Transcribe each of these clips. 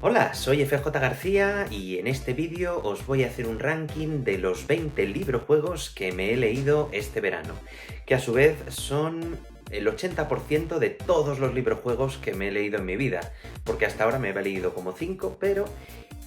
Hola, soy FJ García y en este vídeo os voy a hacer un ranking de los 20 librojuegos que me he leído este verano, que a su vez son el 80% de todos los librojuegos que me he leído en mi vida, porque hasta ahora me he leído como 5, pero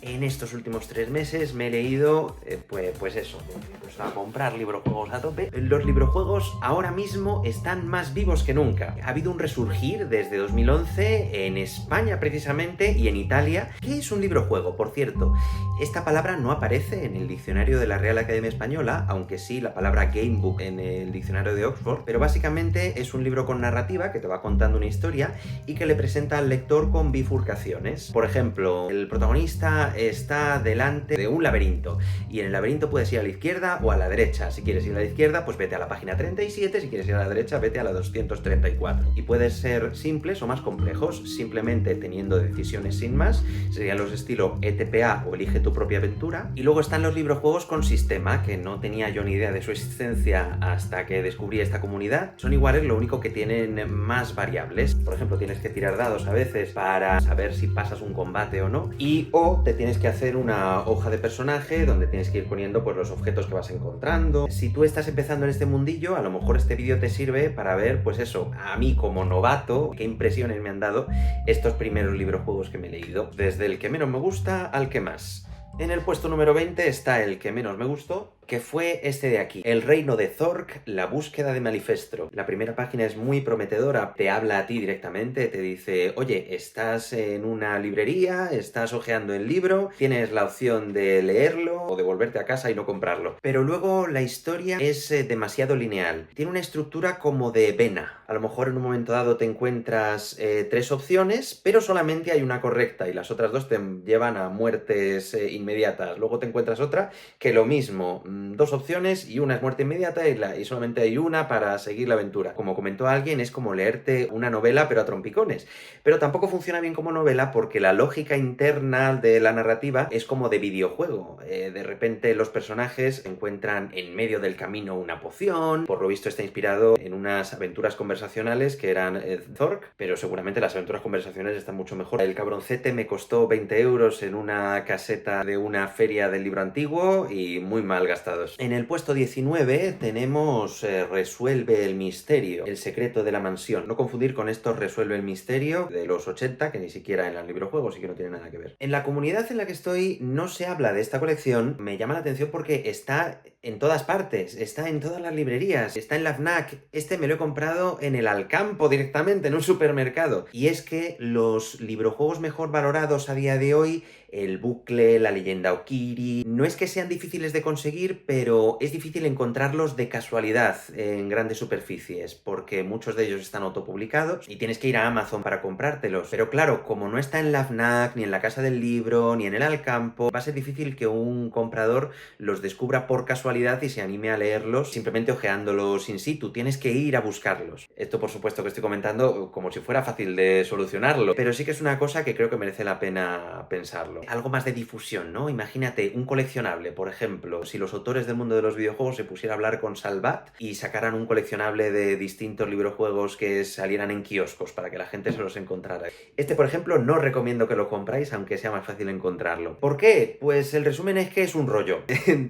en estos últimos 3 meses me he leído, pues eso, pues a comprar librojuegos a tope. Los librojuegos ahora mismo están más vivos que nunca. Ha habido un resurgir desde 2011 en España precisamente y en Italia. ¿Qué es un librojuego? Por cierto, esta palabra no aparece en el diccionario de la Real Academia Española, aunque sí la palabra gamebook en el diccionario de Oxford, pero básicamente es un libro con narrativa que te va contando una historia y que le presenta al lector con bifurcaciones. Por ejemplo, el protagonista está delante de un laberinto y en el laberinto puedes ir a la izquierda o a la derecha. Si quieres ir a la izquierda, pues vete a la página 37, si quieres ir a la derecha, vete a la 234. Y puedes ser simples o más complejos, simplemente teniendo decisiones sin más. Serían los estilo ETPA o Elige tu propia aventura. Y luego están los librojuegos con sistema, que no tenía yo ni idea de su existencia hasta que descubrí esta comunidad. Son iguales, lo único que tienen más variables. Por ejemplo, tienes que tirar dados a veces para saber si pasas un combate o no. O te tienes que hacer una hoja de personaje donde tienes que ir poniendo pues los objetos que vas encontrando. Si tú estás empezando en este mundillo, a lo mejor este vídeo te sirve para ver, pues eso, a mí como novato, qué impresiones me han dado estos primeros librojuegos que me he leído, desde el que menos me gusta al que más. En el puesto número 20 está el que menos me gustó, que fue este de aquí, El reino de Zork, la búsqueda de Malifestro. La primera página es muy prometedora, te habla a ti directamente, te dice, oye, estás en una librería, estás hojeando el libro, tienes la opción de leerlo o de volverte a casa y no comprarlo. Pero luego la historia es demasiado lineal, tiene una estructura como de vena. A lo mejor en un momento dado te encuentras 3 opciones, pero solamente hay una correcta y las otras 2 te llevan a muertes inmediatas. Luego te encuentras otra que lo mismo, 2 opciones y una es muerte inmediata y solamente hay una para seguir la aventura. Como comentó alguien, es como leerte una novela pero a trompicones. Pero tampoco funciona bien como novela porque la lógica interna de la narrativa es como de videojuego. De repente los personajes encuentran en medio del camino una poción, por lo visto está inspirado en unas aventuras conversacionales que eran Zork, pero seguramente las aventuras conversacionales están mucho mejor. El cabroncete me costó 20 euros en una caseta de una feria del libro antiguo y muy mal gastados. En el puesto 19 tenemos Resuelve el misterio, el secreto de la mansión. No confundir con esto Resuelve el misterio de los 80, que ni siquiera en el librojuegos y que no tiene nada que ver. En la comunidad en la que estoy no se habla de esta colección, me llama la atención porque está en todas partes, está en todas las librerías, está en la FNAC. Este me lo he comprado en el Alcampo directamente, en un supermercado. Y es que los librojuegos mejor valorados a día de hoy, el bucle, la leyenda Okiri, no es que sean difíciles de conseguir, pero es difícil encontrarlos de casualidad en grandes superficies, porque muchos de ellos están autopublicados y tienes que ir a Amazon para comprártelos. Pero claro, como no está en la FNAC, ni en la Casa del Libro, ni en el Alcampo, va a ser difícil que un comprador los descubra por casualidad y se anime a leerlos simplemente ojeándolos in situ. Tienes que ir a buscarlos. Esto, por supuesto, que estoy comentando como si fuera fácil de solucionarlo, pero sí que es una cosa que creo que merece la pena pensarlo. Algo más de difusión, ¿no? Imagínate un coleccionable, por ejemplo, si los autores del mundo de los videojuegos se pusieran a hablar con Salvat y sacaran un coleccionable de distintos librojuegos que salieran en kioscos para que la gente se los encontrara. Este, por ejemplo, no recomiendo que lo compráis, aunque sea más fácil encontrarlo. ¿Por qué? Pues el resumen es que es un rollo.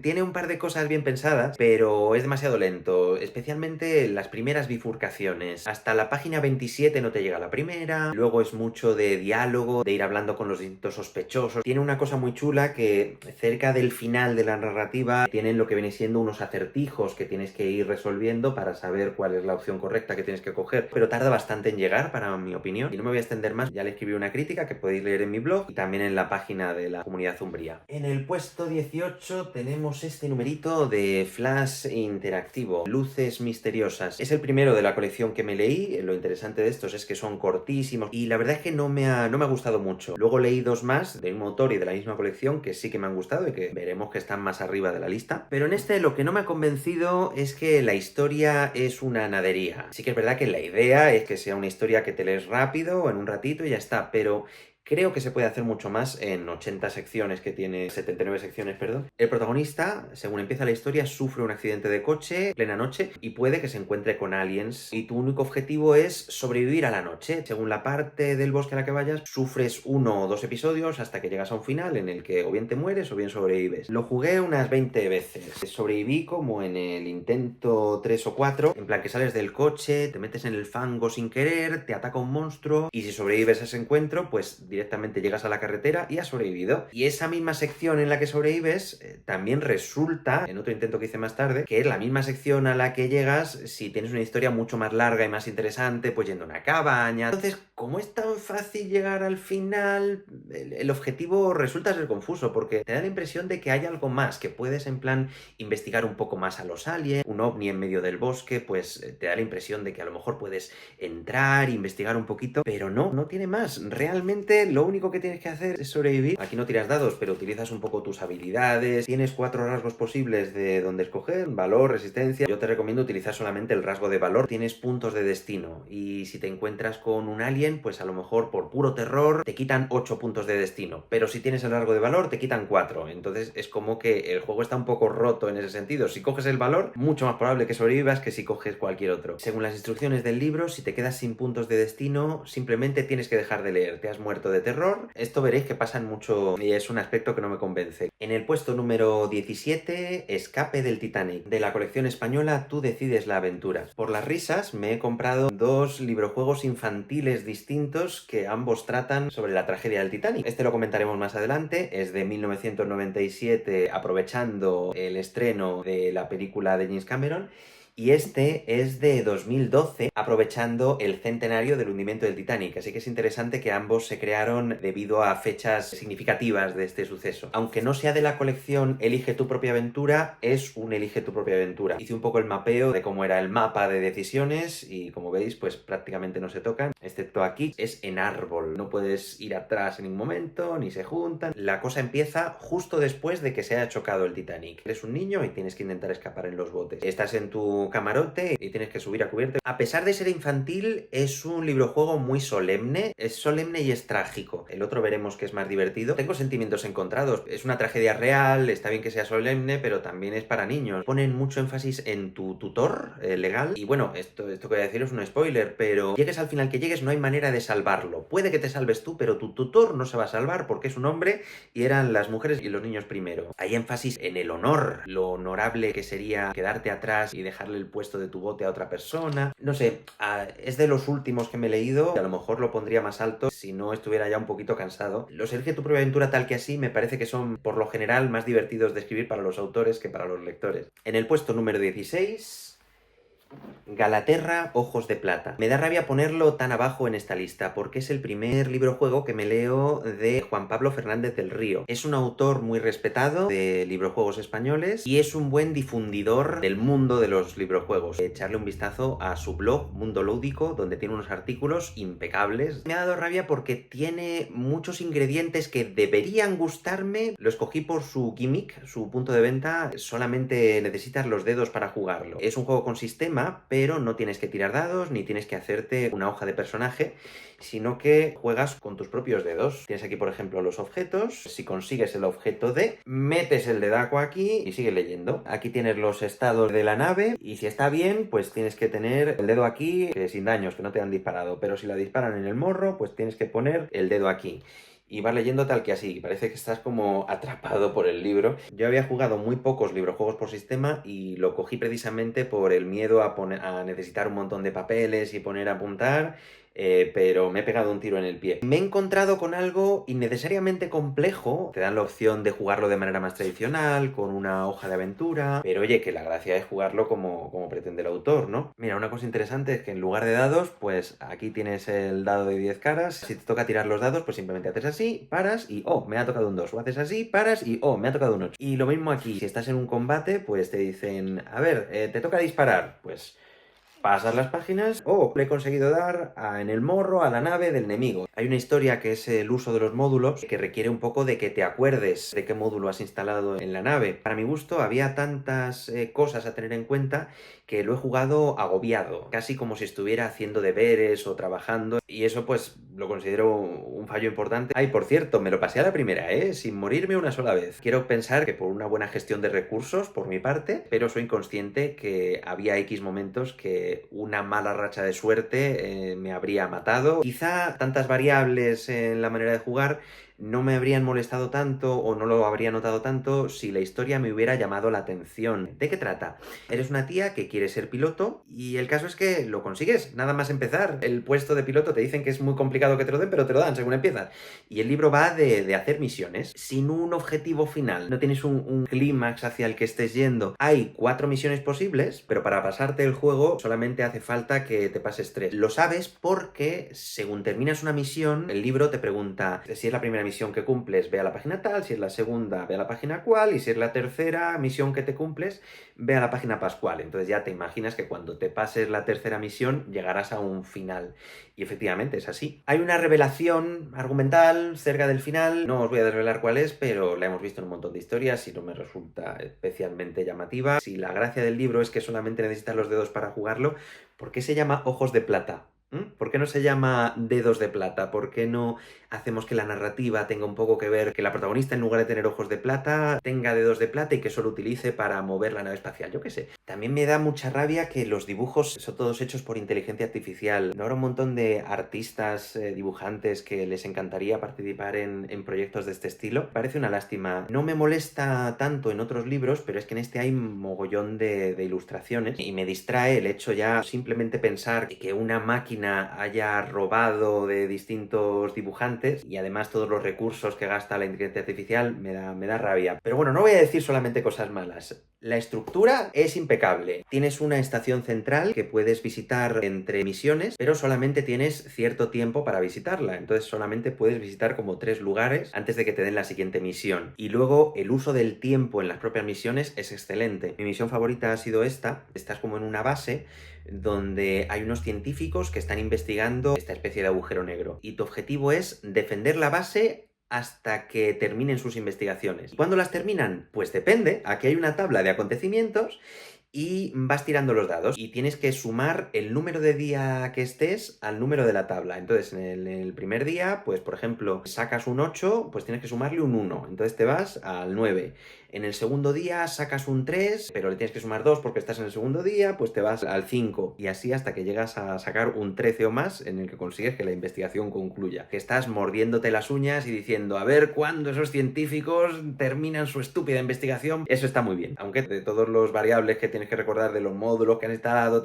Tiene un par de cosas bien pensadas, pero es demasiado lento, especialmente las primeras bifurcaciones. Hasta la página 27 no te llega la primera, luego es mucho de diálogo, de ir hablando con los distintos sospechosos. Tiene una cosa muy chula que cerca del final de la narrativa tienen lo que viene siendo unos acertijos que tienes que ir resolviendo para saber cuál es la opción correcta que tienes que coger, pero tarda bastante en llegar, para mi opinión, y no me voy a extender más. Ya le escribí una crítica que podéis leer en mi blog y también en la página de la comunidad Umbría. En el puesto 18 tenemos este numerito de Flash interactivo, Luces misteriosas. Es el primero de la colección que me leí. Lo interesante de estos es que son cortísimos y la verdad es que no me ha gustado mucho. Luego leí 2 más del mismo autor y de la misma colección que sí que me han gustado y que veremos que están más arriba de la lista. Pero en este lo que no me ha convencido es que la historia es una nadería. Sí que es verdad que la idea es que sea una historia que te lees rápido o en un ratito y ya está, pero Creo que se puede hacer mucho más en 80 secciones que tiene, 79 secciones, perdón. El protagonista, según empieza la historia, sufre un accidente de coche en plena noche y puede que se encuentre con aliens. Y tu único objetivo es sobrevivir a la noche. Según la parte del bosque a la que vayas, sufres 1 o 2 episodios hasta que llegas a un final en el que o bien te mueres o bien sobrevives. Lo jugué unas 20 veces. Sobreviví como en el intento 3 o 4, en plan que sales del coche, te metes en el fango sin querer, te ataca un monstruo y si sobrevives a ese encuentro, pues directamente llegas a la carretera y has sobrevivido. Y esa misma sección en la que sobrevives también resulta, en otro intento que hice más tarde, que es la misma sección a la que llegas si tienes una historia mucho más larga y más interesante, pues yendo a una cabaña. Entonces, como es tan fácil llegar al final, el objetivo resulta ser confuso porque te da la impresión de que hay algo más, que puedes en plan investigar un poco más a los aliens, un ovni en medio del bosque, pues te da la impresión de que a lo mejor puedes entrar, investigar un poquito, pero no tiene más. Realmente lo único que tienes que hacer es sobrevivir. Aquí no tiras dados, pero utilizas un poco tus habilidades. Tienes 4 rasgos posibles de donde escoger: valor, resistencia. Yo te recomiendo utilizar solamente el rasgo de valor. Tienes puntos de destino y si te encuentras con un alien, pues a lo mejor por puro terror te quitan 8 puntos de destino, pero si tienes el rasgo de valor te quitan 4. Entonces es como que el juego está un poco roto en ese sentido. Si coges el valor, mucho más probable que sobrevivas que si coges cualquier otro. Según las instrucciones del libro, si te quedas sin puntos de destino, simplemente tienes que dejar de leer. Te has muerto de terror. Esto veréis que pasan mucho y es un aspecto que no me convence. En el puesto número 17, Escape del Titanic, de la colección española Tú decides la aventura. Por las risas me he comprado 2 librojuegos infantiles distintos que ambos tratan sobre la tragedia del Titanic. Este lo comentaremos más adelante, es de 1997, aprovechando el estreno de la película de James Cameron. Y este es de 2012, aprovechando el centenario del hundimiento del Titanic. Así que es interesante que ambos se crearon debido a fechas significativas de este suceso. Aunque no sea de la colección Elige tu propia aventura, es un Elige tu propia aventura. Hice un poco el mapeo de cómo era el mapa de decisiones y como veis, pues prácticamente no se tocan, excepto aquí, es en árbol. No puedes ir atrás en ningún momento, ni se juntan. La cosa empieza justo después de que se haya chocado el Titanic. Eres un niño y tienes que intentar escapar en los botes. Estás en tu camarote y tienes que subir a cubierta. A pesar de ser infantil, es un librojuego muy solemne. Es solemne y es trágico. El otro veremos que es más divertido. Tengo sentimientos encontrados. Es una tragedia real, está bien que sea solemne, pero también es para niños. Ponen mucho énfasis en tu tutor legal. Y bueno, esto que voy a decir es un spoiler, pero llegues al final que llegues, no hay manera de salvarlo. Puede que te salves tú, pero tu tutor no se va a salvar porque es un hombre y eran las mujeres y los niños primero. Hay énfasis en el honor, lo honorable que sería quedarte atrás y dejarle el puesto de tu bote a otra persona. No sé, es de los últimos que me he leído y a lo mejor lo pondría más alto si no estuviera ya un poquito cansado. Los Elige tu propia aventura tal que así me parece que son por lo general más divertidos de escribir para los autores que para los lectores. En el puesto número 16... Galaterra, Ojos de Plata. Me da rabia ponerlo tan abajo en esta lista porque es el primer librojuego que me leo de Juan Pablo Fernández del Río. Es un autor muy respetado de librojuegos españoles y es un buen difundidor del mundo de los librojuegos. Echarle un vistazo a su blog Mundo Lúdico, donde tiene unos artículos impecables. Me ha dado rabia porque tiene muchos ingredientes que deberían gustarme. Lo escogí por su gimmick, su punto de venta. Solamente necesitas los dedos para jugarlo. Es un juego con sistema, pero no tienes que tirar dados ni tienes que hacerte una hoja de personaje, sino que juegas con tus propios dedos. Tienes aquí, por ejemplo, los objetos. Si consigues el objeto D, metes el dedaco aquí y sigues leyendo. Aquí tienes los estados de la nave y si está bien, pues tienes que tener el dedo aquí, que sin daños, que no te han disparado. Pero si la disparan en el morro, pues tienes que poner el dedo aquí. Y vas leyendo tal que así, parece que estás como atrapado por el libro. Yo había jugado muy pocos librojuegos por sistema y lo cogí precisamente por el miedo a necesitar un montón de papeles y poner a apuntar, pero me he pegado un tiro en el pie. Me he encontrado con algo innecesariamente complejo. Te dan la opción de jugarlo de manera más tradicional, con una hoja de aventura, pero oye, que la gracia es jugarlo como pretende el autor, ¿no? Mira, una cosa interesante es que en lugar de dados, pues aquí tienes el dado de 10 caras. Si te toca tirar los dados, pues simplemente haces así, paras y oh, me ha tocado un 2. O haces así, paras y oh, me ha tocado un 8. Y lo mismo aquí, si estás en un combate, pues te dicen, a ver, te toca disparar, pues Pasas las páginas, oh, le he conseguido dar en el morro a la nave del enemigo. Hay una historia que es el uso de los módulos que requiere un poco de que te acuerdes de qué módulo has instalado en la nave. Para mi gusto había tantas cosas a tener en cuenta que lo he jugado agobiado, casi como si estuviera haciendo deberes o trabajando, y eso pues lo considero un fallo importante. Ay, por cierto, me lo pasé a la primera, sin morirme una sola vez. Quiero pensar que por una buena gestión de recursos por mi parte, pero soy consciente que había X momentos que una mala racha de suerte me habría matado. Quizá tantas variables en la manera de jugar no me habrían molestado tanto o no lo habría notado tanto si la historia me hubiera llamado la atención. ¿De qué trata? Eres una tía que quiere ser piloto y el caso es que lo consigues, nada más empezar. El puesto de piloto te dicen que es muy complicado que te lo den, pero te lo dan según empiezas. Y el libro va de hacer misiones sin un objetivo final. No tienes un clímax hacia el que estés yendo. Hay 4 misiones posibles, pero para pasarte el juego solamente hace falta que te pases 3. Lo sabes porque según terminas una misión, el libro te pregunta si es la primera misión que cumples, ve a la página tal, si es la segunda, ve a la página cual, y si es la tercera misión que te cumples, ve a la página pascual. Entonces ya te imaginas que cuando te pases la tercera misión llegarás a un final. Y efectivamente es así. Hay una revelación argumental cerca del final, no os voy a desvelar cuál es, pero la hemos visto en un montón de historias y no me resulta especialmente llamativa. Si la gracia del libro es que solamente necesitas los dedos para jugarlo, ¿por qué se llama Ojos de Plata? ¿Por qué no se llama Dedos de Plata? ¿Por qué no hacemos que la narrativa tenga un poco que ver, que la protagonista en lugar de tener ojos de plata, tenga dedos de plata y que solo utilice para mover la nave espacial? Yo qué sé. También me da mucha rabia que los dibujos son todos hechos por inteligencia artificial. No habrá un montón de artistas, dibujantes que les encantaría participar en proyectos de este estilo. Parece una lástima. No me molesta tanto en otros libros, pero es que en este hay un mogollón de ilustraciones y me distrae el hecho ya simplemente pensar que una máquina haya robado de distintos dibujantes y además todos los recursos que gasta la inteligencia artificial me da rabia. Pero bueno, no voy a decir solamente cosas malas. La estructura es impecable. Tienes una estación central que puedes visitar entre misiones, pero solamente tienes cierto tiempo para visitarla. Entonces solamente puedes visitar como 3 lugares antes de que te den la siguiente misión. Y luego el uso del tiempo en las propias misiones es excelente. Mi misión favorita ha sido esta. Estás como en una base donde hay unos científicos que están investigando esta especie de agujero negro. Y tu objetivo es defender la base hasta que terminen sus investigaciones. ¿Cuándo las terminan? Pues depende. Aquí hay una tabla de acontecimientos y vas tirando los dados y tienes que sumar el número de día que estés al número de la tabla. Entonces, en el primer día, pues por ejemplo, sacas un 8, pues tienes que sumarle un 1. Entonces te vas al 9. En el segundo día sacas un 3, pero le tienes que sumar 2 porque estás en el segundo día, pues te vas al 5. Y así hasta que llegas a sacar un 13 o más en el que consigues que la investigación concluya. Que estás mordiéndote las uñas y diciendo, a ver cuándo esos científicos terminan su estúpida investigación. Eso está muy bien. Aunque de todos los variables que tienes que recordar, de los módulos que han instalado,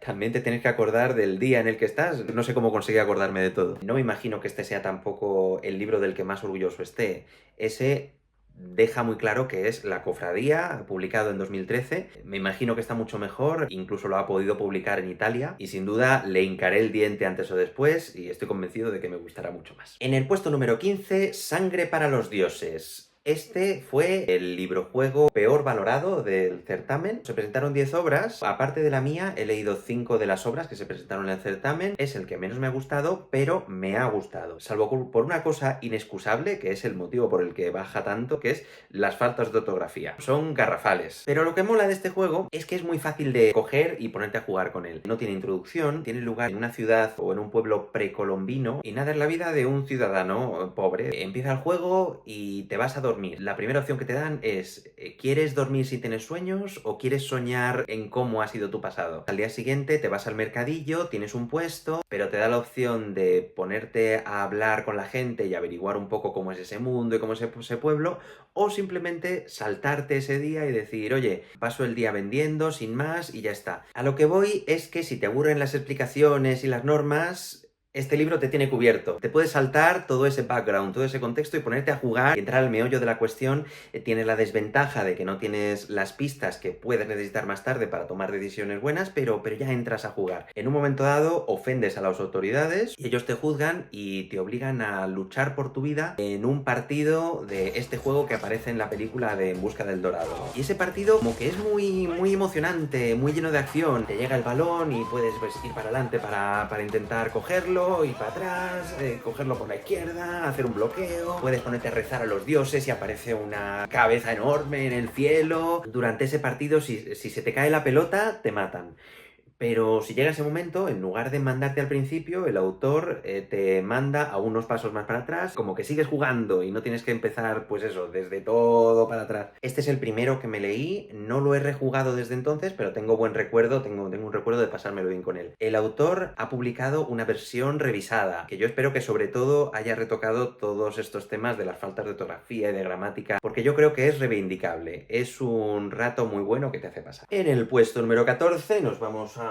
también te tienes que acordar del día en el que estás. No sé cómo conseguí acordarme de todo. No me imagino que este sea tampoco el libro del que más orgulloso esté. Ese deja muy claro que es La Cofradía, publicado en 2013. Me imagino que está mucho mejor, incluso lo ha podido publicar en Italia y sin duda le hincaré el diente antes o después y estoy convencido de que me gustará mucho más. En el puesto número 15, Sangre para los dioses. Este fue el librojuego peor valorado del certamen. Se presentaron 10 obras. Aparte de la mía, he leído 5 de las obras que se presentaron en el certamen. Es el que menos me ha gustado, pero me ha gustado. Salvo por una cosa inexcusable, que es el motivo por el que baja tanto, que es las faltas de ortografía. Son garrafales. Pero lo que mola de este juego es que es muy fácil de coger y ponerte a jugar con él. No tiene introducción, tiene lugar en una ciudad o en un pueblo precolombino y nada es la vida de un ciudadano pobre. Empieza el juego y te vas a dormir. La primera opción que te dan es ¿quieres dormir si tienes sueños o quieres soñar en cómo ha sido tu pasado? Al día siguiente te vas al mercadillo, tienes un puesto, pero te da la opción de ponerte a hablar con la gente y averiguar un poco cómo es ese mundo y cómo es ese pueblo, o simplemente saltarte ese día y decir, oye, paso el día vendiendo sin más y ya está. A lo que voy es que si te aburren las explicaciones y las normas, este libro te tiene cubierto. Te puedes saltar todo ese background, todo ese contexto y ponerte a jugar y entrar al meollo de la cuestión. Tiene la desventaja de que no tienes las pistas que puedes necesitar más tarde para tomar decisiones buenas, pero ya entras a jugar. En un momento dado ofendes a las autoridades y ellos te juzgan y te obligan a luchar por tu vida en un partido de este juego que aparece en la película de En busca del Dorado. Y ese partido como que es muy emocionante, muy lleno de acción. Te llega el balón y puedes ir para adelante para intentar cogerlo y para atrás, cogerlo por la izquierda, hacer un bloqueo, puedes ponerte a rezar a los dioses y aparece una cabeza enorme en el cielo. Durante ese partido, si se te cae la pelota, te matan. Pero si llega ese momento, en lugar de mandarte al principio, el autor te manda a unos pasos más para atrás, como que sigues jugando y no tienes que empezar, pues eso, desde todo para atrás. Este es el primero que me leí, no lo he rejugado desde entonces, pero tengo buen recuerdo, tengo un recuerdo de pasármelo bien con él. El autor ha publicado una versión revisada, que yo espero que sobre todo haya retocado todos estos temas de las faltas de ortografía y de gramática, porque yo creo que es reivindicable, es un rato muy bueno que te hace pasar. En el puesto número 14 nos vamos a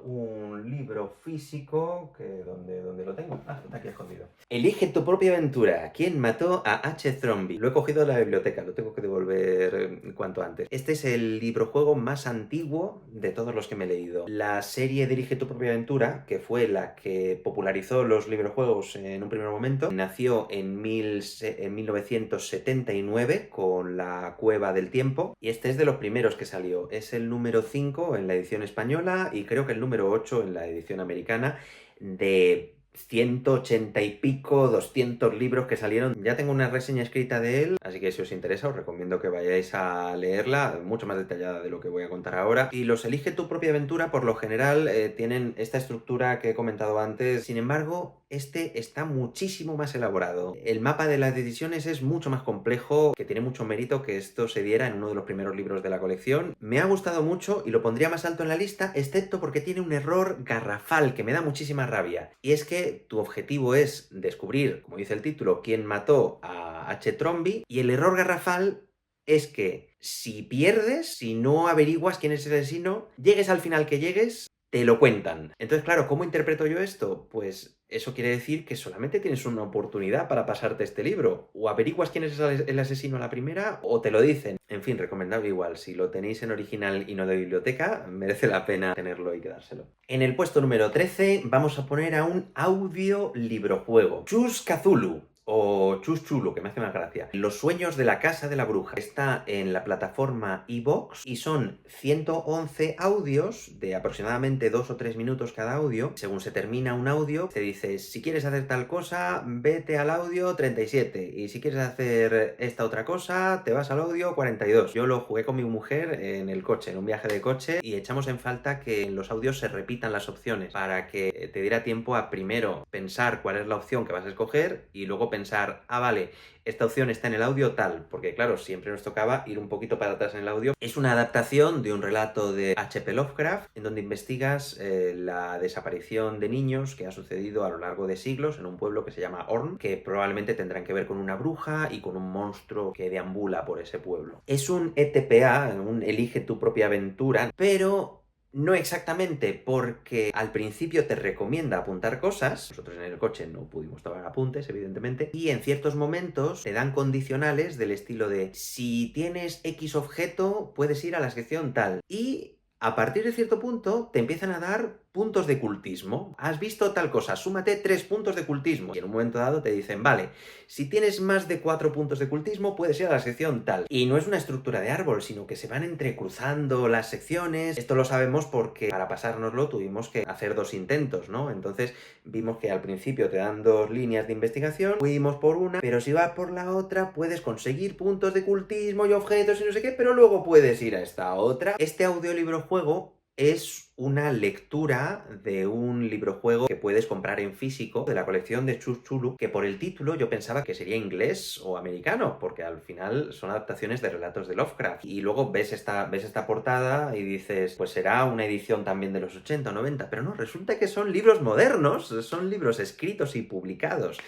un libro físico que ¿dónde lo tengo? Ah, está aquí escondido. Elige tu propia aventura. ¿Quién mató a H. Thrombey? Lo he cogido de la biblioteca, lo tengo que devolver cuanto antes. Este es el librojuego más antiguo de todos los que me he leído. La serie de Elige tu propia aventura, que fue la que popularizó los librojuegos en un primer momento, nació en 1979 con La Cueva del Tiempo y este es de los primeros que salió. Es el número 5 en la edición española y creo que el número 8 en la edición americana de 180 y pico, 200 libros que salieron. Ya tengo una reseña escrita de él, así que si os interesa os recomiendo que vayáis a leerla, mucho más detallada de lo que voy a contar ahora. Y los Elige tu propia aventura, por lo general, tienen esta estructura que he comentado antes. Sin embargo, este está muchísimo más elaborado. El mapa de las decisiones es mucho más complejo, que tiene mucho mérito que esto se diera en uno de los primeros libros de la colección. Me ha gustado mucho y lo pondría más alto en la lista, excepto porque tiene un error garrafal que me da muchísima rabia. Y es que tu objetivo es descubrir, como dice el título, quién mató a H. Thrombey, y el error garrafal es que si pierdes, si no averiguas quién es el asesino, llegues al final que llegues, te lo cuentan. Entonces, claro, ¿cómo interpreto yo esto? Pues eso quiere decir que solamente tienes una oportunidad para pasarte este libro. O averiguas quién es el asesino a la primera, o te lo dicen. En fin, recomendable igual. Si lo tenéis en original y no de biblioteca, merece la pena tenerlo y quedárselo. En el puesto número 13 vamos a poner a un audio librojuego. Chus Cthulhu. O Chus Chulo, que me hace más gracia. Los sueños de la casa de la bruja. Está en la plataforma iVoox y son 111 audios de aproximadamente 2 o 3 minutos cada audio. Según se termina un audio, te dice, si quieres hacer tal cosa, vete al audio 37. Y si quieres hacer esta otra cosa, te vas al audio 42. Yo lo jugué con mi mujer en el coche, en un viaje de coche, y echamos en falta que en los audios se repitan las opciones para que te diera tiempo a primero pensar cuál es la opción que vas a escoger y luego pensar, vale, esta opción está en el audio tal, porque claro, siempre nos tocaba ir un poquito para atrás en el audio. Es una adaptación de un relato de H.P. Lovecraft, en donde investigas la desaparición de niños que ha sucedido a lo largo de siglos en un pueblo que se llama Orn, que probablemente tendrán que ver con una bruja y con un monstruo que deambula por ese pueblo. Es un ETPA, un Elige tu propia aventura, pero no exactamente, porque al principio te recomienda apuntar cosas. Nosotros en el coche no pudimos tomar apuntes, evidentemente. Y en ciertos momentos te dan condicionales del estilo de si tienes X objeto, puedes ir a la sección tal. Y a partir de cierto punto te empiezan a dar puntos de cultismo. Has visto tal cosa, súmate 3 puntos de cultismo. Y en un momento dado te dicen, vale, si tienes más de 4 puntos de cultismo, puedes ir a la sección tal. Y no es una estructura de árbol, sino que se van entrecruzando las secciones. Esto lo sabemos porque para pasárnoslo tuvimos que hacer 2 intentos, ¿no? Entonces vimos que al principio te dan 2 líneas de investigación, fuimos por una, pero si vas por la otra puedes conseguir puntos de cultismo y objetos y no sé qué, pero luego puedes ir a esta otra. Este audiolibrojuego es una lectura de un librojuego que puedes comprar en físico de la colección de Chus Chulu, que por el título yo pensaba que sería inglés o americano, porque al final son adaptaciones de relatos de Lovecraft. Y luego ves esta portada y dices, pues será una edición también de los 80 o 90, pero no, resulta que son libros modernos, son libros escritos y publicados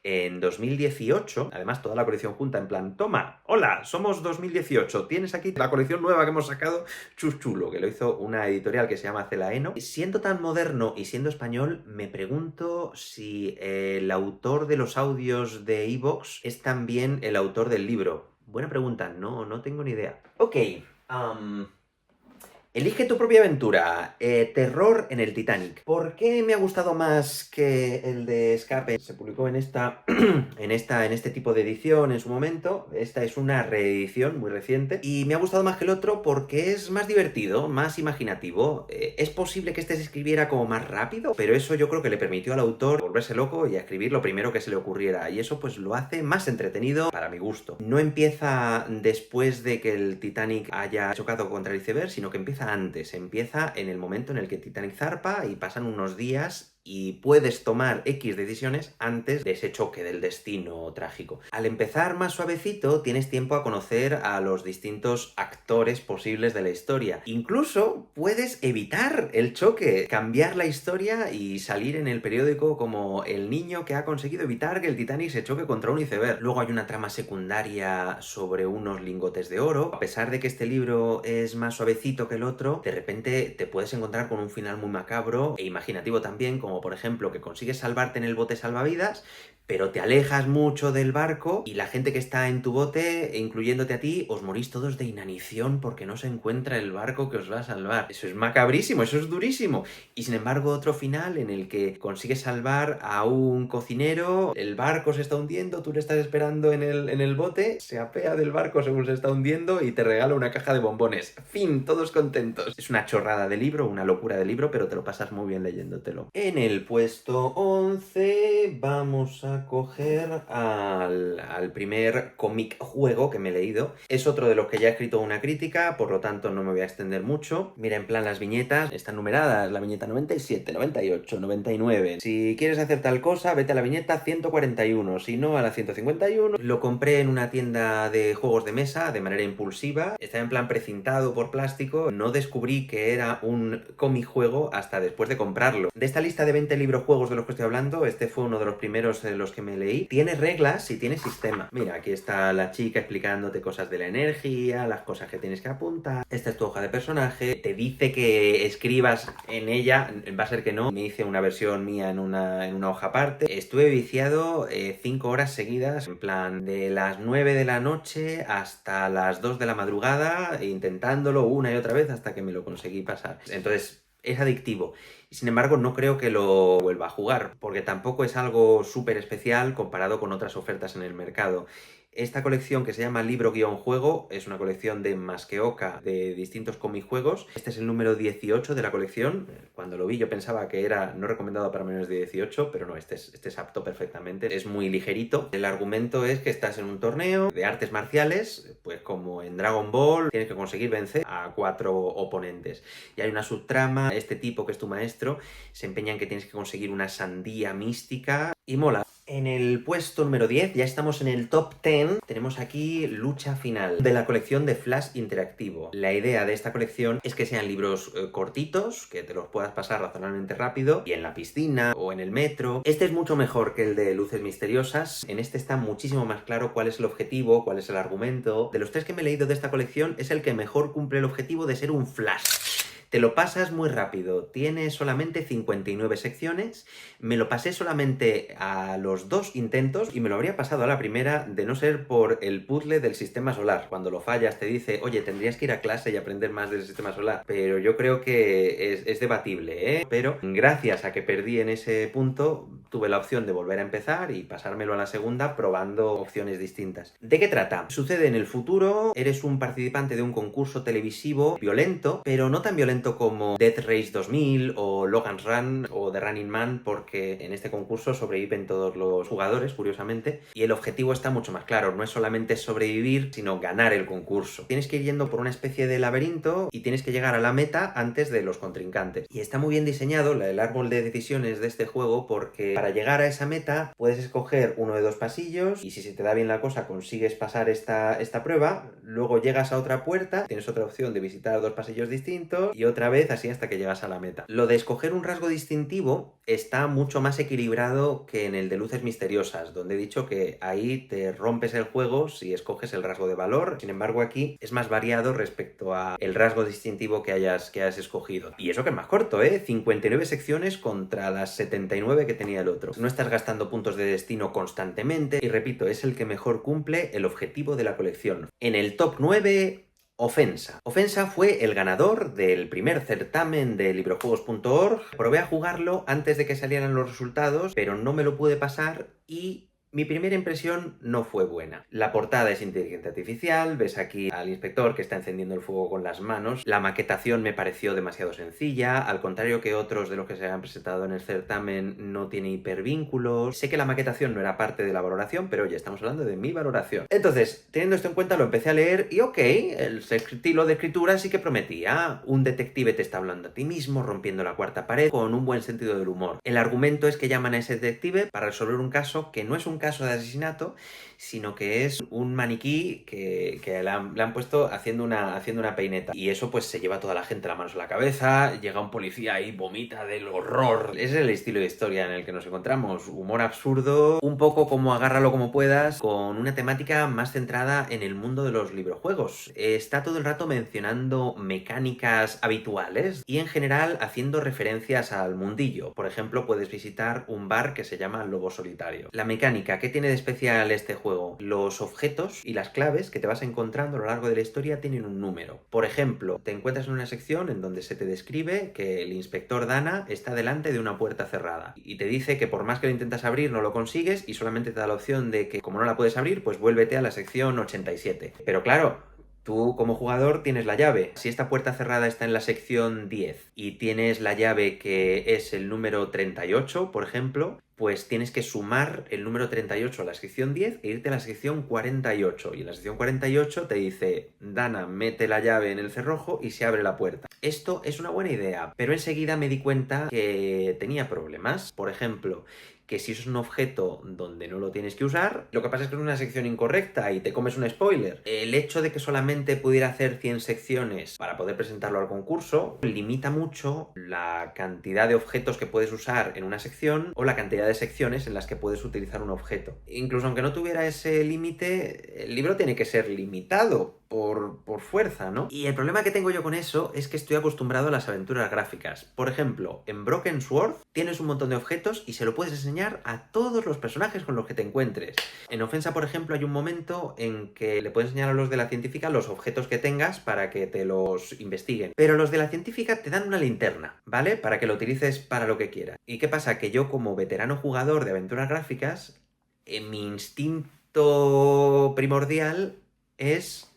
en 2018, además toda la colección junta en plan, toma, hola, somos 2018, tienes aquí la colección nueva que hemos sacado, Chus Chulo, que lo hizo una editorial que se llama hace la Eno. Siendo tan moderno y siendo español, me pregunto si el autor de los audios de iVoox es también el autor del libro. Buena pregunta, no tengo ni idea. Ok, elige tu propia aventura. Terror en el Titanic. ¿Por qué me ha gustado más que el de Escape? Se publicó en en este tipo de edición en su momento. Esta es una reedición muy reciente. Y me ha gustado más que el otro porque es más divertido, más imaginativo. Es posible que este se escribiera como más rápido, pero eso yo creo que le permitió al autor volverse loco y a escribir lo primero que se le ocurriera. Y eso pues lo hace más entretenido para mi gusto. No empieza después de que el Titanic haya chocado contra el iceberg, sino que empieza antes, empieza en el momento en el que Titanic zarpa y pasan unos días y puedes tomar X decisiones antes de ese choque del destino trágico. Al empezar más suavecito, tienes tiempo a conocer a los distintos actores posibles de la historia. Incluso puedes evitar el choque, cambiar la historia y salir en el periódico como el niño que ha conseguido evitar que el Titanic se choque contra un iceberg. Luego hay una trama secundaria sobre unos lingotes de oro. A pesar de que este libro es más suavecito que el otro, de repente te puedes encontrar con un final muy macabro e imaginativo también, como por ejemplo que consigues salvarte en el bote salvavidas, pero te alejas mucho del barco y la gente que está en tu bote, incluyéndote a ti, os morís todos de inanición porque no se encuentra el barco que os va a salvar. Eso es macabrísimo, eso es durísimo. Y sin embargo otro final en el que consigues salvar a un cocinero, el barco se está hundiendo, tú le estás esperando en el bote, se apea del barco según se está hundiendo y te regala una caja de bombones. Fin, todos contentos. Es una chorrada de libro, una locura de libro, pero te lo pasas muy bien leyéndotelo. En el puesto 11 vamos a coger al primer cómic juego que me he leído. Es otro de los que ya he escrito una crítica, por lo tanto no me voy a extender mucho. Mira, en plan las viñetas están numeradas, la viñeta 97, 98, 99. Si quieres hacer tal cosa, vete a la viñeta 141, si no a la 151. Lo compré en una tienda de juegos de mesa de manera impulsiva. Estaba en plan precintado por plástico. No descubrí que era un cómic juego hasta después de comprarlo. De esta lista de 20 libros juegos de los que estoy hablando, este fue uno de los primeros de los que me leí. Tiene reglas y tiene sistema. Mira, aquí está la chica explicándote cosas de la energía, las cosas que tienes que apuntar. Esta es tu hoja de personaje. Te dice que escribas en ella. Va a ser que no. Me hice una versión mía en una hoja aparte. Estuve viciado 5 horas seguidas, en plan de las 9 de la noche hasta las 2 de la madrugada, intentándolo una y otra vez hasta que me lo conseguí pasar. Entonces, es adictivo. Y sin embargo, no creo que lo vuelva a jugar, porque tampoco es algo súper especial comparado con otras ofertas en el mercado. Esta colección, que se llama Libro-Juego, es una colección de Masqueoka de distintos cómic juegos. Este es el número 18 de la colección. Cuando lo vi yo pensaba que era no recomendado para menores de 18, pero no, este es apto perfectamente. Es muy ligerito. El argumento es que estás en un torneo de artes marciales, pues como en Dragon Ball, tienes que conseguir vencer a 4 oponentes. Y hay una subtrama, este tipo que es tu maestro se empeña en que tienes que conseguir una sandía mística y mola. En el puesto número 10, ya estamos en el top 10, tenemos aquí Lucha Final, de la colección de Flash Interactivo. La idea de esta colección es que sean libros cortitos, que te los puedas pasar razonablemente rápido, y en la piscina o en el metro. Este es mucho mejor que el de Luces Misteriosas. En este está muchísimo más claro cuál es el objetivo, cuál es el argumento. De los 3 que me he leído de esta colección, es el que mejor cumple el objetivo de ser un flash. Te lo pasas muy rápido, tiene solamente 59 secciones, me lo pasé solamente a los 2 intentos y me lo habría pasado a la primera de no ser por el puzzle del sistema solar. Cuando lo fallas te dice, oye, tendrías que ir a clase y aprender más del sistema solar, pero yo creo que es debatible, ¿eh? Pero gracias a que perdí en ese punto, tuve la opción de volver a empezar y pasármelo a la segunda probando opciones distintas. ¿De qué trata? Sucede en el futuro, eres un participante de un concurso televisivo violento, pero no tan violento como Death Race 2000 o Logan's Run o The Running Man, porque en este concurso sobreviven todos los jugadores, curiosamente, y el objetivo está mucho más claro, no es solamente sobrevivir, sino ganar el concurso. Tienes que ir yendo por una especie de laberinto y tienes que llegar a la meta antes de los contrincantes. Y está muy bien diseñado el árbol de decisiones de este juego porque para llegar a esa meta puedes escoger uno de dos pasillos y si se te da bien la cosa consigues pasar esta prueba, luego llegas a otra puerta, tienes otra opción de visitar dos pasillos distintos y otra vez así hasta que llegas a la meta. Lo de escoger un rasgo distintivo está mucho más equilibrado que en el de luces misteriosas, donde he dicho que ahí te rompes el juego si escoges el rasgo de valor. Sin embargo, aquí es más variado respecto a el rasgo distintivo que hayas escogido. Y eso que es más corto, ¿eh? 59 secciones contra las 79 que tenía el otro. No estás gastando puntos de destino constantemente y repito, es el que mejor cumple el objetivo de la colección. En el top 9... Ofensa. Ofensa fue el ganador del primer certamen de librojuegos.org. Probé a jugarlo antes de que salieran los resultados, pero no me lo pude pasar y mi primera impresión no fue buena. La portada es inteligencia artificial, ves aquí al inspector que está encendiendo el fuego con las manos. La maquetación me pareció demasiado sencilla, al contrario que otros de los que se han presentado en el certamen, no tiene hipervínculos. Sé que la maquetación no era parte de la valoración, pero oye, estamos hablando de mi valoración. Entonces, teniendo esto en cuenta, lo empecé a leer y ok, el estilo de escritura sí que prometía. Un detective te está hablando a ti mismo, rompiendo la cuarta pared, con un buen sentido del humor. El argumento es que llaman a ese detective para resolver un caso que no es un caso de asesinato, sino que es un maniquí que le han puesto haciendo una peineta. Y eso pues se lleva a toda la gente las manos a la cabeza, llega un policía ahí, vomita del horror. Ese es el estilo de historia en el que nos encontramos. Humor absurdo, un poco como agárralo como puedas, con una temática más centrada en el mundo de los librojuegos. Está todo el rato mencionando mecánicas habituales y en general haciendo referencias al mundillo. Por ejemplo, puedes visitar un bar que se llama Lobo Solitario. La mecánica, ¿qué tiene de especial este juego? Los objetos y las claves que te vas encontrando a lo largo de la historia tienen un número. Por ejemplo, te encuentras en una sección en donde se te describe que el inspector Dana está delante de una puerta cerrada y te dice que por más que lo intentas abrir no lo consigues y solamente te da la opción de que como no la puedes abrir, pues vuélvete a la sección 87. Pero claro, tú como jugador tienes la llave. Si esta puerta cerrada está en la sección 10 y tienes la llave que es el número 38, por ejemplo, pues tienes que sumar el número 38 a la sección 10 e irte a la sección 48. Y en la sección 48 te dice, Dana, mete la llave en el cerrojo y se abre la puerta. Esto es una buena idea, pero enseguida me di cuenta que tenía problemas. Por ejemplo, que si es un objeto donde no lo tienes que usar, lo que pasa es que es una sección incorrecta y te comes un spoiler. El hecho de que solamente pudiera hacer 100 secciones para poder presentarlo al concurso limita mucho la cantidad de objetos que puedes usar en una sección o la cantidad de secciones en las que puedes utilizar un objeto. Incluso aunque no tuviera ese límite, el libro tiene que ser limitado por fuerza, ¿no? Y el problema que tengo yo con eso es que estoy acostumbrado a las aventuras gráficas. Por ejemplo, en Broken Sword tienes un montón de objetos y se lo puedes enseñar a todos los personajes con los que te encuentres. En Ofensa, por ejemplo, hay un momento en que le puedes enseñar a los de la científica los objetos que tengas para que te los investiguen. Pero los de la científica te dan una linterna, ¿vale? Para que lo utilices para lo que quieras. ¿Y qué pasa? Que yo, como veterano jugador de aventuras gráficas, mi instinto primordial es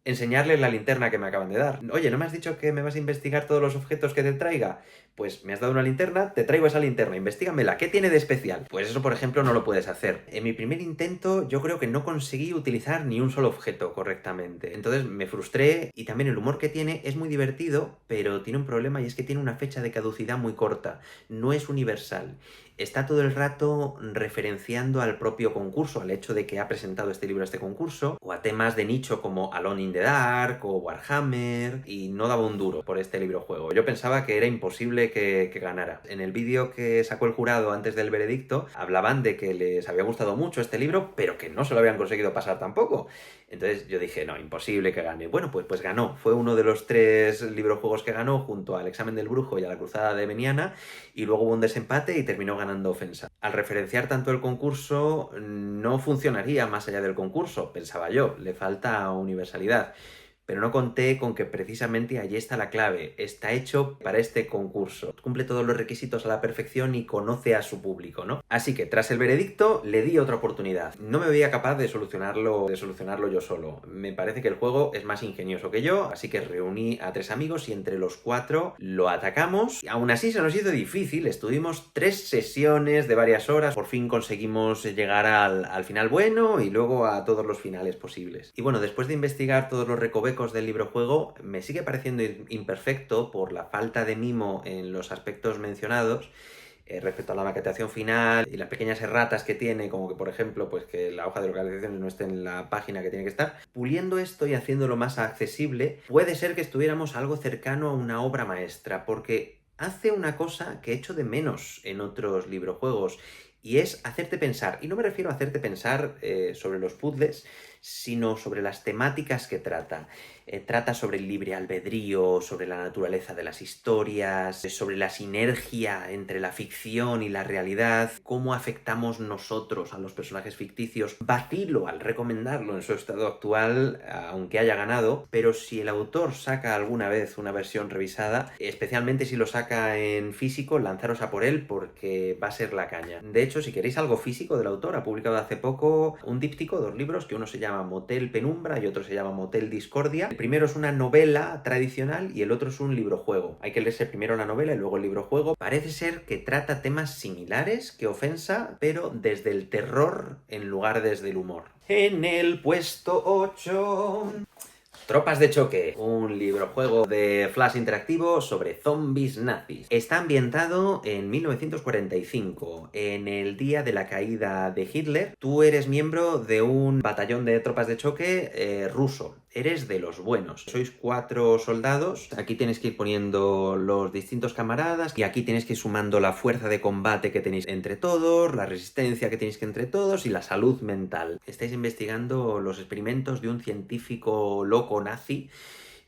enseñarles la linterna que me acaban de dar. Oye, ¿no me has dicho que me vas a investigar todos los objetos que te traiga? Pues me has dado una linterna, te traigo esa linterna, investígamela, ¿qué tiene de especial? Pues eso, por ejemplo, no lo puedes hacer. En mi primer intento yo creo que no conseguí utilizar ni un solo objeto correctamente. Entonces me frustré y también el humor que tiene es muy divertido, pero tiene un problema y es que tiene una fecha de caducidad muy corta. No es universal. Está todo el rato referenciando al propio concurso, al hecho de que ha presentado este libro a este concurso, o a temas de nicho como Alone in the Dark o Warhammer, y no daba un duro por este libro juego. Yo pensaba que era imposible que ganara. En el vídeo que sacó el jurado antes del veredicto, hablaban de que les había gustado mucho este libro, pero que no se lo habían conseguido pasar tampoco. Entonces yo dije, no, imposible que gane. Bueno, pues ganó. Fue uno de los 3 librojuegos que ganó junto al Examen del Brujo y a la Cruzada de Beniana, y luego hubo un desempate y terminó ganando Ofensa. Al referenciar tanto el concurso, no funcionaría más allá del concurso, pensaba yo, le falta universalidad. Pero no conté con que precisamente allí está la clave. Está hecho para este concurso. Cumple todos los requisitos a la perfección y conoce a su público, ¿no? Así que tras el veredicto le di otra oportunidad. No me veía capaz de solucionarlo yo solo. Me parece que el juego es más ingenioso que yo, así que reuní a 3 amigos y entre los 4 lo atacamos. Y aún así se nos hizo difícil. Estuvimos 3 sesiones de varias horas. Por fin conseguimos llegar al final bueno y luego a todos los finales posibles. Y bueno, después de investigar todos los recovecos del libro-juego, me sigue pareciendo imperfecto por la falta de mimo en los aspectos mencionados. respecto a la maquetación final y las pequeñas erratas que tiene, como que por ejemplo, pues que la hoja de localizaciones no esté en la página que tiene que estar. Puliendo esto y haciéndolo más accesible, puede ser que estuviéramos algo cercano a una obra maestra, porque hace una cosa que echo de menos en otros librojuegos, y es hacerte pensar. Y no me refiero a hacerte pensar sobre los puzzles, sino sobre las temáticas que trata. Trata sobre el libre albedrío, sobre la naturaleza de las historias, sobre la sinergia entre la ficción y la realidad, cómo afectamos nosotros a los personajes ficticios. Vacilo al recomendarlo en su estado actual, aunque haya ganado, pero si el autor saca alguna vez una versión revisada, especialmente si lo saca en físico, lanzaros a por él porque va a ser la caña. De hecho, si queréis algo físico del autor, ha publicado hace poco un díptico, 2 libros, que uno se llama Motel Penumbra y otro se llama Motel Discordia. El primero es una novela tradicional y el otro es un librojuego. Hay que leerse primero la novela y luego el librojuego. Parece ser que trata temas similares que Ofensa, pero desde el terror en lugar desde el humor. En el puesto 8... Tropas de Choque, un librojuego de Flash interactivo sobre zombies nazis. Está ambientado en 1945, en el día de la caída de Hitler. Tú eres miembro de un batallón de tropas de choque ruso. Eres de los buenos. Sois 4 soldados. Aquí tienes que ir poniendo los distintos camaradas y aquí tienes que ir sumando la fuerza de combate que tenéis entre todos, la resistencia que tenéis que entre todos y la salud mental. Estáis investigando los experimentos de un científico loco nazi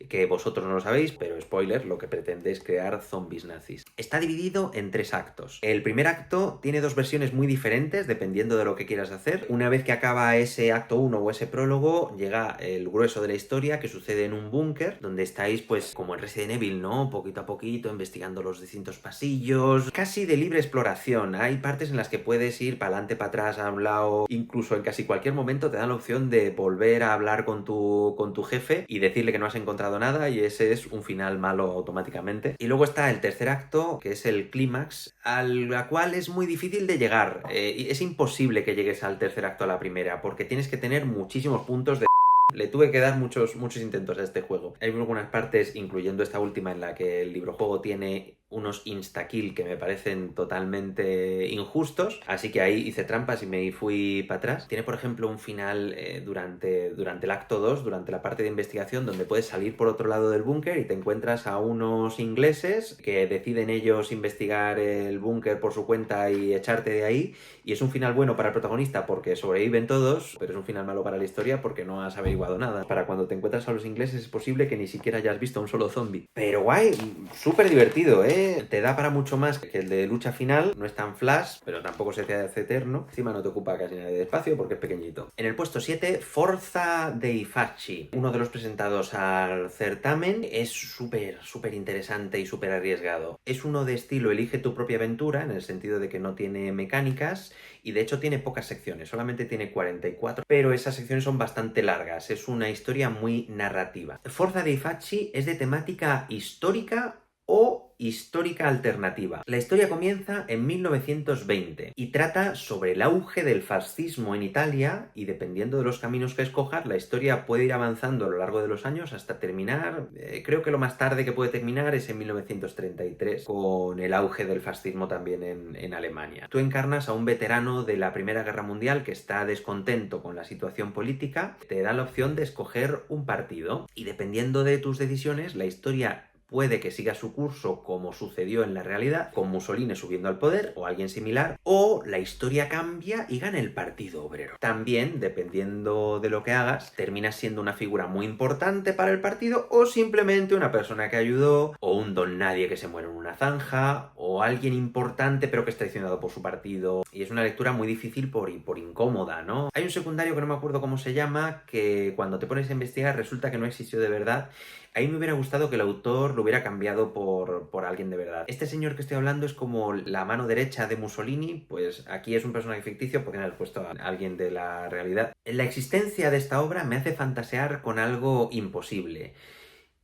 que vosotros no lo sabéis, pero spoiler, lo que pretende es crear zombies nazis. Está dividido en 3 actos. El primer acto tiene 2 versiones muy diferentes dependiendo de lo que quieras hacer. Una vez que acaba ese acto 1 o ese prólogo, llega el grueso de la historia, que sucede en un búnker, donde estáis pues como en Resident Evil, ¿no? Poquito a poquito, investigando los distintos pasillos, casi de libre exploración. Hay partes en las que puedes ir para adelante, para atrás, a un lado, incluso en casi cualquier momento te dan la opción de volver a hablar con tu jefe y decirle que no has encontrado nada, y ese es un final malo automáticamente. Y luego está el tercer acto, que es el clímax, al cual es muy difícil de llegar. Es imposible que llegues al tercer acto a la primera, porque tienes que tener muchísimos puntos de... Le tuve que dar muchos intentos a este juego. Hay algunas partes, incluyendo esta última, en la que el librojuego tiene unos insta-kill que me parecen totalmente injustos, así que ahí hice trampas y me fui para atrás. Tiene, por ejemplo, un final durante el acto 2, durante la parte de investigación, donde puedes salir por otro lado del búnker y te encuentras a unos ingleses que deciden ellos investigar el búnker por su cuenta y echarte de ahí, y es un final bueno para el protagonista porque sobreviven todos, pero es un final malo para la historia porque no has averiguado nada. Para cuando te encuentras a los ingleses es posible que ni siquiera hayas visto a un solo zombie. Pero guay, súper divertido, ¿eh? Te da para mucho más que el de lucha final. No es tan flash, pero tampoco se te hace eterno. Encima no te ocupa casi nada de espacio porque es pequeñito. En el puesto 7, Forza dei Facci, uno de los presentados al certamen. Es súper interesante y súper arriesgado. Es uno de estilo elige tu propia aventura, en el sentido de que no tiene mecánicas y de hecho tiene pocas secciones, solamente tiene 44, pero esas secciones son bastante largas. Es una historia muy narrativa. Forza dei Facci es de temática histórica o histórica alternativa. La historia comienza en 1920 y trata sobre el auge del fascismo en Italia, y dependiendo de los caminos que escojas, la historia puede ir avanzando a lo largo de los años hasta terminar, creo que lo más tarde que puede terminar es en 1933, con el auge del fascismo también en Alemania. Tú encarnas a un veterano de la Primera Guerra Mundial que está descontento con la situación política. Te da la opción de escoger un partido y dependiendo de tus decisiones, la historia puede que siga su curso como sucedió en la realidad, con Mussolini subiendo al poder o alguien similar, o la historia cambia y gana el Partido Obrero. También, dependiendo de lo que hagas, terminas siendo una figura muy importante para el partido o simplemente una persona que ayudó, o un don nadie que se muere en una zanja, o alguien importante pero que está traicionado por su partido. Y es una lectura muy difícil por incómoda, ¿no? Hay un secundario que no me acuerdo cómo se llama, que cuando te pones a investigar resulta que no existió de verdad. Ahí me hubiera gustado que el autor lo hubiera cambiado por alguien de verdad. Este señor que estoy hablando es como la mano derecha de Mussolini, pues aquí es un personaje ficticio, podrían haber puesto a alguien de la realidad. La existencia de esta obra me hace fantasear con algo imposible.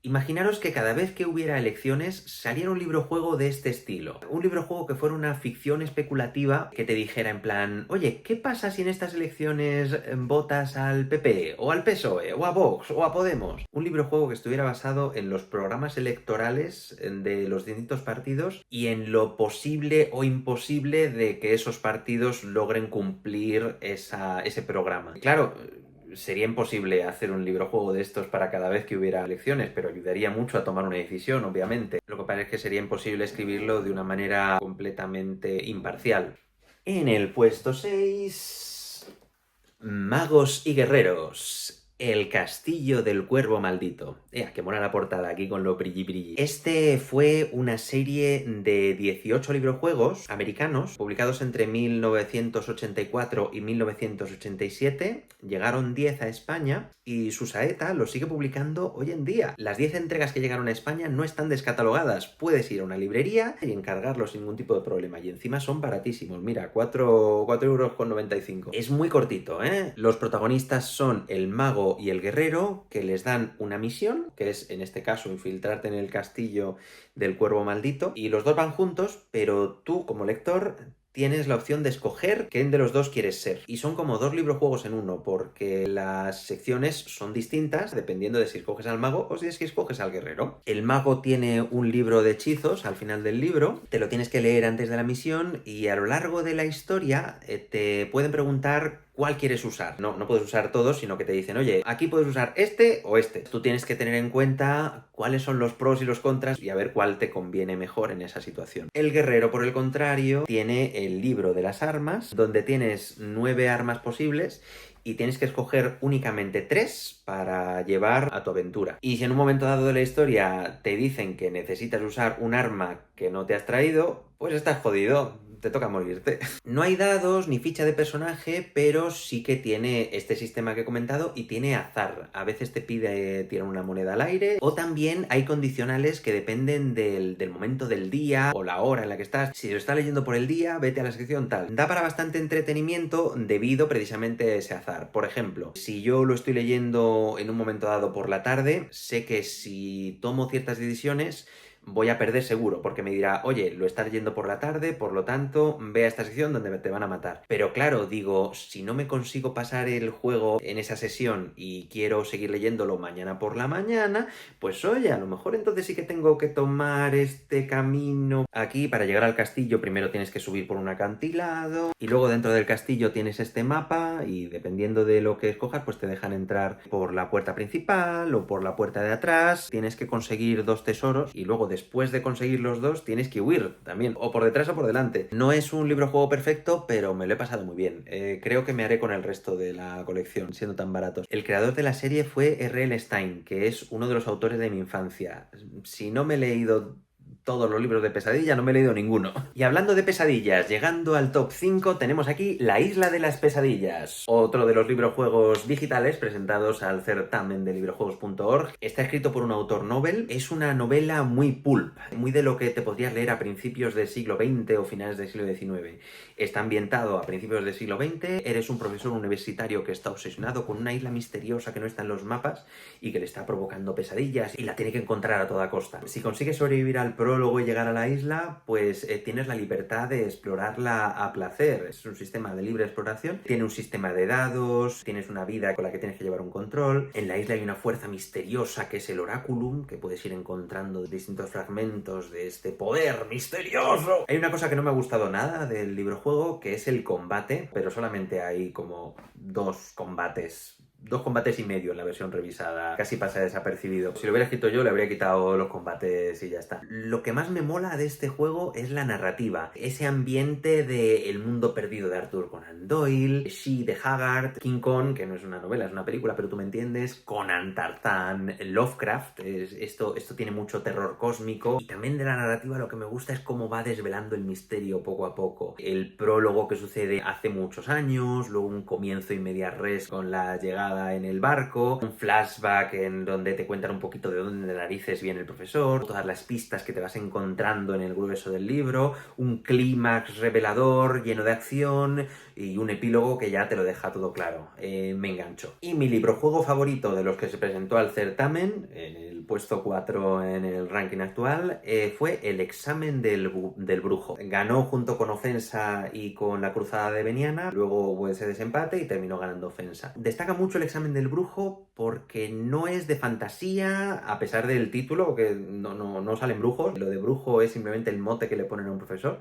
Imaginaros que cada vez que hubiera elecciones saliera un librojuego de este estilo. Un librojuego que fuera una ficción especulativa que te dijera en plan, oye, ¿qué pasa si en estas elecciones votas al PP o al PSOE o a Vox o a Podemos? Un librojuego que estuviera basado en los programas electorales de los distintos partidos y en lo posible o imposible de que esos partidos logren cumplir ese programa. Claro, sería imposible hacer un librojuego de estos para cada vez que hubiera elecciones, pero ayudaría mucho a tomar una decisión, obviamente. Lo que pasa es que sería imposible escribirlo de una manera completamente imparcial. En el puesto 6... Magos y guerreros. El castillo del cuervo maldito. Que mola la portada aquí con lo brilli brilli. Este fue una serie de 18 librojuegos americanos publicados entre 1984 y 1987. Llegaron 10 a España y Susaeta los sigue publicando hoy en día. Las 10 entregas que llegaron a España no están descatalogadas. Puedes ir a una librería y encargarlos sin ningún tipo de problema. Y encima son baratísimos. Mira, 4,95 €. Es muy cortito, ¿eh? Los protagonistas son el mago y el guerrero, que les dan una misión, que es en este caso infiltrarte en el castillo del cuervo maldito, y los dos van juntos, pero tú como lector tienes la opción de escoger quién de los dos quieres ser. Y son como dos librojuegos en uno, porque las secciones son distintas dependiendo de si escoges al mago o si es que escoges al guerrero. El mago tiene un libro de hechizos al final del libro, te lo tienes que leer antes de la misión y a lo largo de la historia te pueden preguntar cuál quieres usar. No puedes usar todos, sino que te dicen, oye, aquí puedes usar este o este. Tú tienes que tener en cuenta cuáles son los pros y los contras y a ver cuál te conviene mejor en esa situación. El guerrero, por el contrario, tiene el libro de las armas, donde tienes 9 armas posibles y tienes que escoger únicamente 3 para llevar a tu aventura. Y si en un momento dado de la historia te dicen que necesitas usar un arma que no te has traído, pues estás jodido. Te toca morirte. No hay dados ni ficha de personaje, pero sí que tiene este sistema que he comentado y tiene azar. A veces te pide tirar una moneda al aire o también hay condicionales que dependen del momento del día o la hora en la que estás. Si lo estás leyendo por el día, vete a la sección tal. Da para bastante entretenimiento debido precisamente a ese azar. Por ejemplo, si yo lo estoy leyendo en un momento dado por la tarde, sé que si tomo ciertas decisiones voy a perder seguro, porque me dirá, oye, lo estás leyendo por la tarde, por lo tanto, ve a esta sección donde te van a matar. Pero claro, digo, si no me consigo pasar el juego en esa sesión y quiero seguir leyéndolo mañana por la mañana, pues oye, a lo mejor entonces sí que tengo que tomar este camino. Aquí, para llegar al castillo, primero tienes que subir por un acantilado, y luego dentro del castillo tienes este mapa, y dependiendo de lo que escojas, pues te dejan entrar por la puerta principal o por la puerta de atrás. Tienes que conseguir 2 tesoros, y luego después de conseguir los 2 tienes que huir también, o por detrás o por delante. No es un librojuego perfecto, pero me lo he pasado muy bien. Creo que me haré con el resto de la colección, siendo tan baratos. El creador de la serie fue R.L. Stine, que es uno de los autores de mi infancia. Si no me he leído todos los libros de pesadilla, no me he leído ninguno. Y hablando de pesadillas, llegando al top 5, tenemos aquí La Isla de las Pesadillas, otro de los librojuegos digitales presentados al certamen de librojuegos.org. Está escrito por un autor novel, es una novela muy pulp, muy de lo que te podrías leer a principios del siglo XX o finales del siglo XIX. Está ambientado a principios del siglo XX, eres un profesor universitario que está obsesionado con una isla misteriosa que no está en los mapas y que le está provocando pesadillas y la tiene que encontrar a toda costa. Si consigues sobrevivir al prólogo y llegar a la isla, pues tienes la libertad de explorarla a placer. Es un sistema de libre exploración. Tiene un sistema de dados, tienes una vida con la que tienes que llevar un control. En la isla hay una fuerza misteriosa que es el Oráculum, que puedes ir encontrando distintos fragmentos de este poder misterioso. Hay una cosa que no me ha gustado nada del librojuego, que es el combate, pero solamente hay como 2 combates y medio en la versión revisada, casi pasa desapercibido. Si lo hubiera escrito yo, le habría quitado los combates y ya está. Lo que más me mola de este juego es la narrativa, ese ambiente de El mundo perdido de Arthur Conan Doyle, She de Haggard, King Kong, que no es una novela, es una película, pero tú me entiendes, Conan, Tarzán, Lovecraft. Esto tiene mucho terror cósmico, y también de la narrativa lo que me gusta es cómo va desvelando el misterio poco a poco. El prólogo que sucede hace muchos años, luego un comienzo y media res con la llegada en el barco, un flashback en donde te cuentan un poquito de dónde de narices viene el profesor, todas las pistas que te vas encontrando en el grueso del libro, un clímax revelador lleno de acción y un epílogo que ya te lo deja todo claro. Me engancho. Y mi librojuego favorito de los que se presentó al certamen, en el puesto 4 en el ranking actual, fue El examen del brujo. Ganó junto con Ofensa y con La cruzada de Beniana, luego hubo ese desempate y terminó ganando Ofensa. Destaca mucho El examen del brujo porque no es de fantasía, a pesar del título, que no salen brujos. Lo de brujo es simplemente el mote que le ponen a un profesor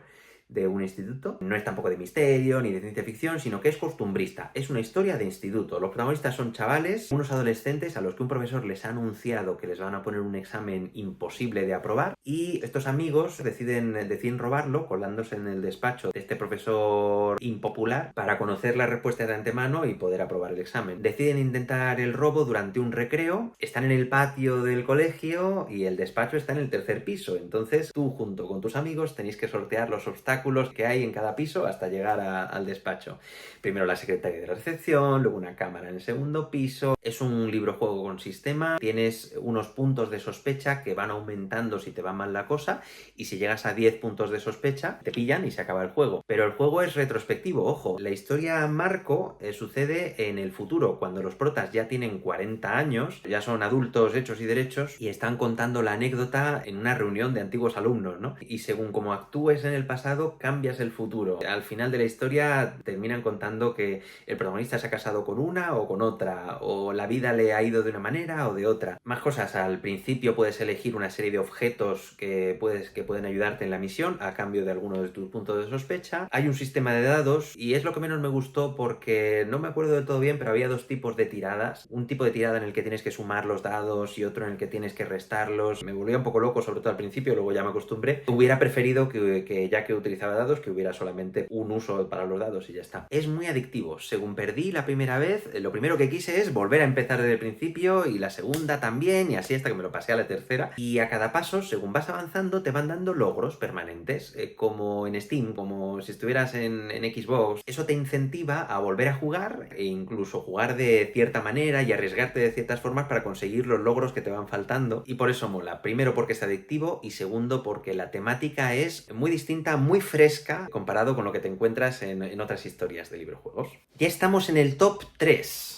de un instituto. No es tampoco de misterio ni de ciencia ficción, sino que es costumbrista. Es una historia de instituto. Los protagonistas son chavales, unos adolescentes a los que un profesor les ha anunciado que les van a poner un examen imposible de aprobar, y estos amigos deciden robarlo, colándose en el despacho de este profesor impopular para conocer la respuesta de antemano y poder aprobar el examen. Deciden intentar el robo durante un recreo, están en el patio del colegio y el despacho está en el tercer piso. Entonces tú junto con tus amigos tenéis que sortear los obstáculos que hay en cada piso hasta llegar al despacho. Primero la secretaria de la recepción, luego una cámara en el segundo piso. Es un libro-juego con sistema, tienes unos puntos de sospecha que van aumentando si te va mal la cosa, y si llegas a 10 puntos de sospecha te pillan y se acaba el juego. Pero el juego es retrospectivo, ojo. La historia marco sucede en el futuro, cuando los protas ya tienen 40 años, ya son adultos hechos y derechos, y están contando la anécdota en una reunión de antiguos alumnos, ¿no? Y según como actúes en el pasado, cambias el futuro. Al final de la historia terminan contando que el protagonista se ha casado con una o con otra, o la vida le ha ido de una manera o de otra. Más cosas. Al principio puedes elegir una serie de objetos que pueden ayudarte en la misión a cambio de alguno de tus puntos de sospecha. Hay un sistema de dados y es lo que menos me gustó porque no me acuerdo del todo bien, pero había dos tipos de tiradas. Un tipo de tirada en el que tienes que sumar los dados y otro en el que tienes que restarlos. Me volvía un poco loco, sobre todo al principio, luego ya me acostumbré. Hubiera preferido que ya que utilizaba dados, que hubiera solamente un uso para los dados y ya está. Es muy adictivo. Según perdí la primera vez, lo primero que quise es volver a empezar desde el principio, y la segunda también, y así hasta que me lo pasé a la tercera. Y a cada paso, según vas avanzando, te van dando logros permanentes, como en Steam, como si estuvieras en Xbox. Eso te incentiva a volver a jugar e incluso jugar de cierta manera y arriesgarte de ciertas formas para conseguir los logros que te van faltando, y por eso mola. Primero porque es adictivo y segundo porque la temática es muy distinta, muy fresca comparado con lo que te encuentras en otras historias de librojuegos. Ya estamos en el top 3.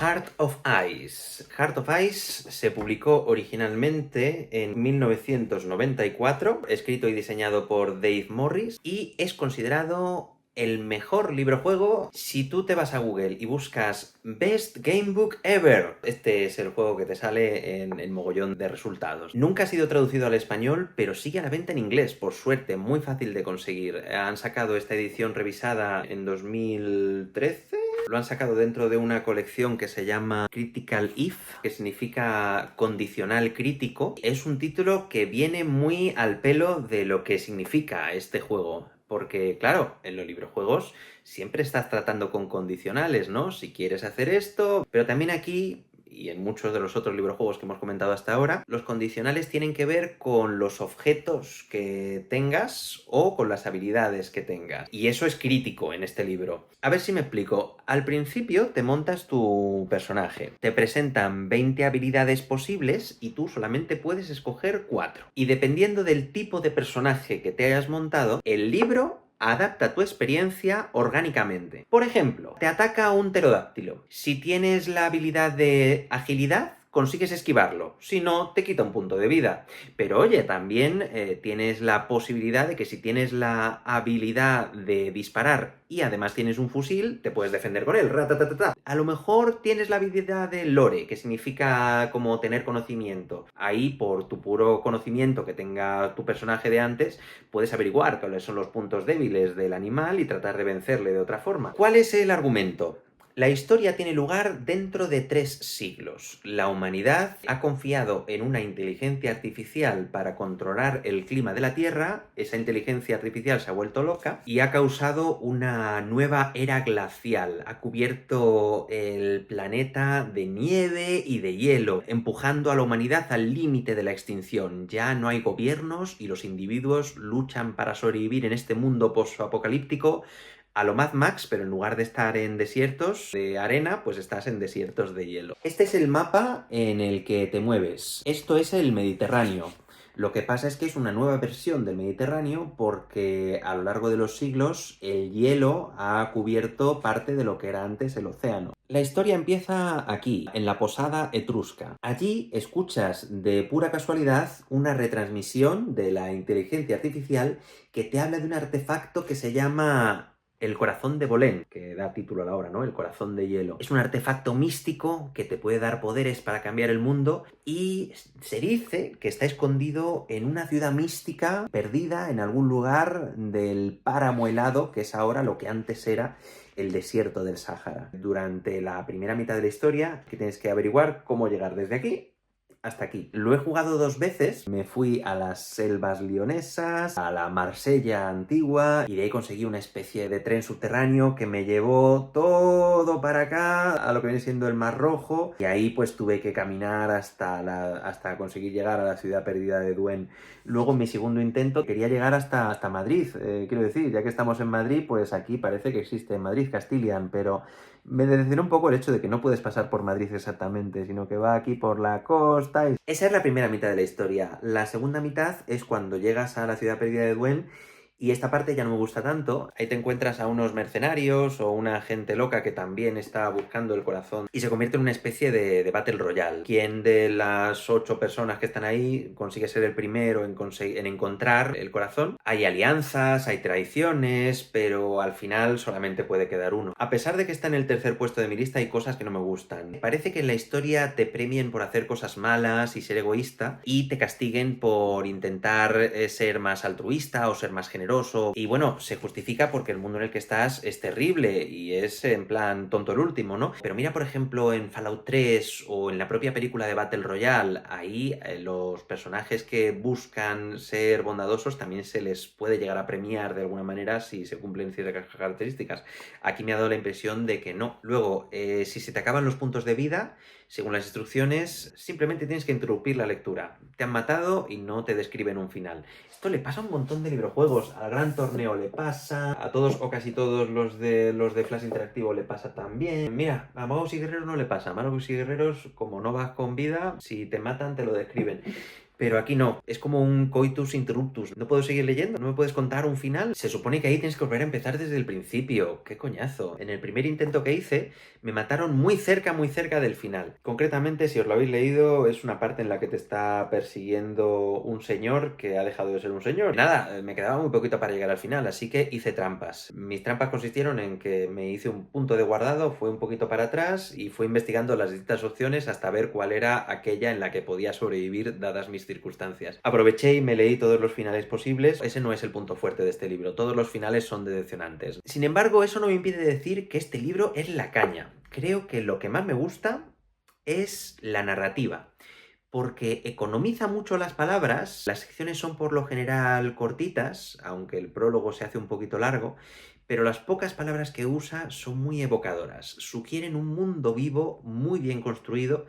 Heart of Ice. Heart of Ice se publicó originalmente en 1994, escrito y diseñado por Dave Morris, y es considerado el mejor librojuego si tú te vas a Google y buscas Best Gamebook Ever. Este es el juego que te sale en el mogollón de resultados. Nunca ha sido traducido al español, pero sigue a la venta en inglés, por suerte, muy fácil de conseguir. Han sacado esta edición revisada en 2013. Lo han sacado dentro de una colección que se llama Critical If, que significa condicional crítico. Es un título que viene muy al pelo de lo que significa este juego. Porque, claro, en los librojuegos siempre estás tratando con condicionales, ¿no? Si quieres hacer esto, pero también aquí, y en muchos de los otros librojuegos que hemos comentado hasta ahora, los condicionales tienen que ver con los objetos que tengas o con las habilidades que tengas. Y eso es crítico en este libro. A ver si me explico. Al principio te montas tu personaje. Te presentan 20 habilidades posibles y tú solamente puedes escoger 4. Y dependiendo del tipo de personaje que te hayas montado, el libro adapta tu experiencia orgánicamente. Por ejemplo, te ataca un pterodáctilo. Si tienes la habilidad de agilidad, consigues esquivarlo. Si no, te quita un punto de vida. Pero oye, también tienes la posibilidad de que si tienes la habilidad de disparar y además tienes un fusil, te puedes defender con él. Ratatatata. A lo mejor tienes la habilidad de lore, que significa como tener conocimiento. Ahí, por tu puro conocimiento que tenga tu personaje de antes, puedes averiguar cuáles son los puntos débiles del animal y tratar de vencerle de otra forma. ¿Cuál es el argumento? La historia tiene lugar dentro de 3 siglos. La humanidad ha confiado en una inteligencia artificial para controlar el clima de la Tierra. Esa inteligencia artificial se ha vuelto loca y ha causado una nueva era glacial. Ha cubierto el planeta de nieve y de hielo, empujando a la humanidad al límite de la extinción. Ya no hay gobiernos y los individuos luchan para sobrevivir en este mundo post-apocalíptico a lo Mad Max, pero en lugar de estar en desiertos de arena, pues estás en desiertos de hielo. Este es el mapa en el que te mueves. Esto es el Mediterráneo. Lo que pasa es que es una nueva versión del Mediterráneo porque a lo largo de los siglos el hielo ha cubierto parte de lo que era antes el océano. La historia empieza aquí, en la posada etrusca. Allí escuchas de pura casualidad una retransmisión de la inteligencia artificial que te habla de un artefacto que se llama el corazón de Bolén, que da título a la obra, ¿no? El corazón de hielo. Es un artefacto místico que te puede dar poderes para cambiar el mundo y se dice que está escondido en una ciudad mística perdida en algún lugar del páramo helado, que es ahora lo que antes era el desierto del Sáhara. Durante la primera mitad de la historia, que tienes que averiguar cómo llegar desde aquí hasta aquí. Lo he jugado 2 veces. Me fui a las selvas leonesas, a la Marsella antigua, y de ahí conseguí una especie de tren subterráneo que me llevó todo para acá, a lo que viene siendo el Mar Rojo, y ahí pues tuve que caminar hasta conseguir llegar a la ciudad perdida de Duen. Luego, en mi segundo intento, quería llegar hasta Madrid. Quiero decir, ya que estamos en Madrid, pues aquí parece que existe Madrid Castilian, pero me decepcionó un poco el hecho de que no puedes pasar por Madrid exactamente, sino que va aquí por la costa. Esa es la primera mitad de la historia. La segunda mitad es cuando llegas a la ciudad perdida de Duen y esta parte ya no me gusta tanto. Ahí te encuentras a unos mercenarios o una gente loca que también está buscando el corazón y se convierte en una especie de Battle Royale. ¿Quién de las 8 personas que están ahí consigue ser el primero en encontrar el corazón? Hay alianzas, hay traiciones, pero al final solamente puede quedar uno. A pesar de que está en el tercer puesto de mi lista, hay cosas que no me gustan. Parece que en la historia te premien por hacer cosas malas y ser egoísta y te castiguen por intentar ser más altruista o ser más generoso. Y bueno, se justifica porque el mundo en el que estás es terrible y es en plan tonto el último, ¿no? Pero mira, por ejemplo, en Fallout 3 o en la propia película de Battle Royale, ahí los personajes que buscan ser bondadosos también se les puede llegar a premiar de alguna manera si se cumplen ciertas características. Aquí me ha dado la impresión de que no. Luego, si se te acaban los puntos de vida, según las instrucciones, simplemente tienes que interrumpir la lectura. Te han matado y no te describen un final. Esto le pasa a un montón de librojuegos. Al Gran Torneo le pasa, a todos o casi todos los de Flash Interactivo le pasa también. Mira, a Magos y Guerreros no le pasa. A Magos y Guerreros, como no vas con vida, si te matan te lo describen. Pero aquí no, es como un coitus interruptus. No puedo seguir leyendo, no me puedes contar un final. Se supone que ahí tienes que volver a empezar desde el principio. ¡Qué coñazo! En el primer intento que hice, me mataron muy cerca del final. Concretamente, si os lo habéis leído, es una parte en la que te está persiguiendo un señor que ha dejado de ser un señor. Nada, me quedaba muy poquito para llegar al final, así que hice trampas. Mis trampas consistieron en que me hice un punto de guardado, fue un poquito para atrás y fui investigando las distintas opciones hasta ver cuál era aquella en la que podía sobrevivir dadas mis circunstancias. Aproveché y me leí todos los finales posibles. Ese no es el punto fuerte de este libro. Todos los finales son decepcionantes. Sin embargo, eso no me impide decir que este libro es la caña. Creo que lo que más me gusta es la narrativa, porque economiza mucho las palabras. Las secciones son por lo general cortitas, aunque el prólogo se hace un poquito largo, pero las pocas palabras que usa son muy evocadoras. Sugieren un mundo vivo muy bien construido,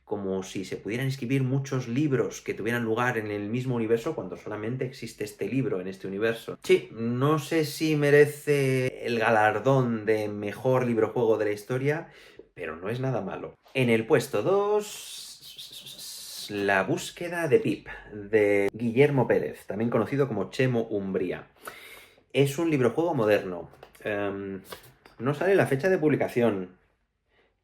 como si se pudieran escribir muchos libros que tuvieran lugar en el mismo universo cuando solamente existe este libro en este universo. Sí, no sé si merece el galardón de mejor librojuego de la historia, pero no es nada malo. En el puesto 2, La búsqueda de Pip, de Guillermo Pérez, también conocido como Chemo Umbría. Es un librojuego moderno. No sale la fecha de publicación.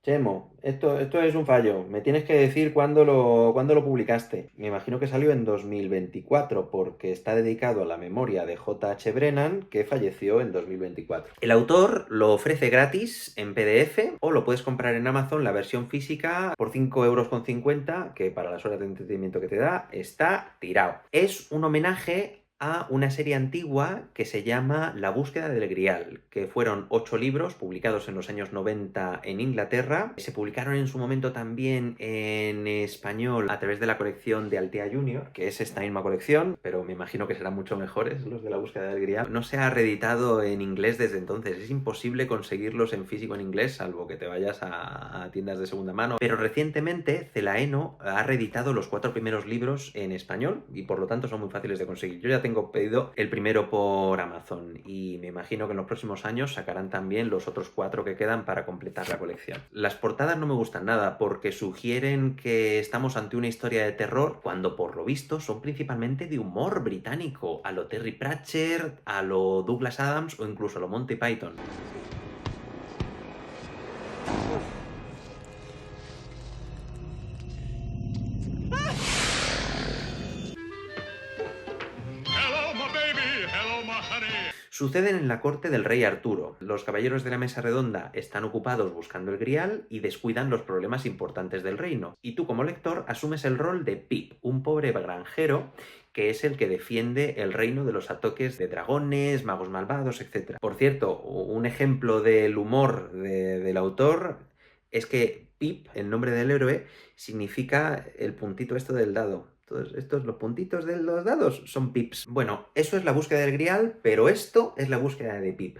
Chemo, esto es un fallo. Me tienes que decir cuándo lo publicaste. Me imagino que salió en 2024 porque está dedicado a la memoria de J.H. Brennan, que falleció en 2024. El autor lo ofrece gratis en PDF o lo puedes comprar en Amazon la versión física por 5,50 €, que para las horas de entretenimiento que te da está tirado. Es un homenaje a una serie antigua que se llama La búsqueda del Grial, que fueron 8 libros publicados en los años 90 en Inglaterra. Se publicaron en su momento también en español a través de la colección de Altea Junior, que es esta misma colección, pero me imagino que serán mucho mejores los de La búsqueda del Grial. No se ha reeditado en inglés desde entonces. Es imposible conseguirlos en físico en inglés, salvo que te vayas a tiendas de segunda mano. Pero recientemente Celaeno ha reeditado los 4 primeros libros en español y por lo tanto son muy fáciles de conseguir. Yo ya tengo tengo pedido el primero por Amazon y me imagino que en los próximos años sacarán también los otros 4 que quedan para completar la colección. Las portadas no me gustan nada porque sugieren que estamos ante una historia de terror cuando por lo visto son principalmente de humor británico, a lo Terry Pratchett, a lo Douglas Adams o incluso a lo Monty Python. Suceden en la corte del rey Arturo. Los caballeros de la mesa redonda están ocupados buscando el grial y descuidan los problemas importantes del reino. Y tú como lector asumes el rol de Pip, un pobre granjero que es el que defiende el reino de los ataques de dragones, magos malvados, etc. Por cierto, un ejemplo del humor del autor es que Pip, el nombre del héroe, significa el puntito esto del dado. Todos estos, los puntitos de los dados, son pips. Bueno, eso es la búsqueda del grial, pero esto es la búsqueda de Pip.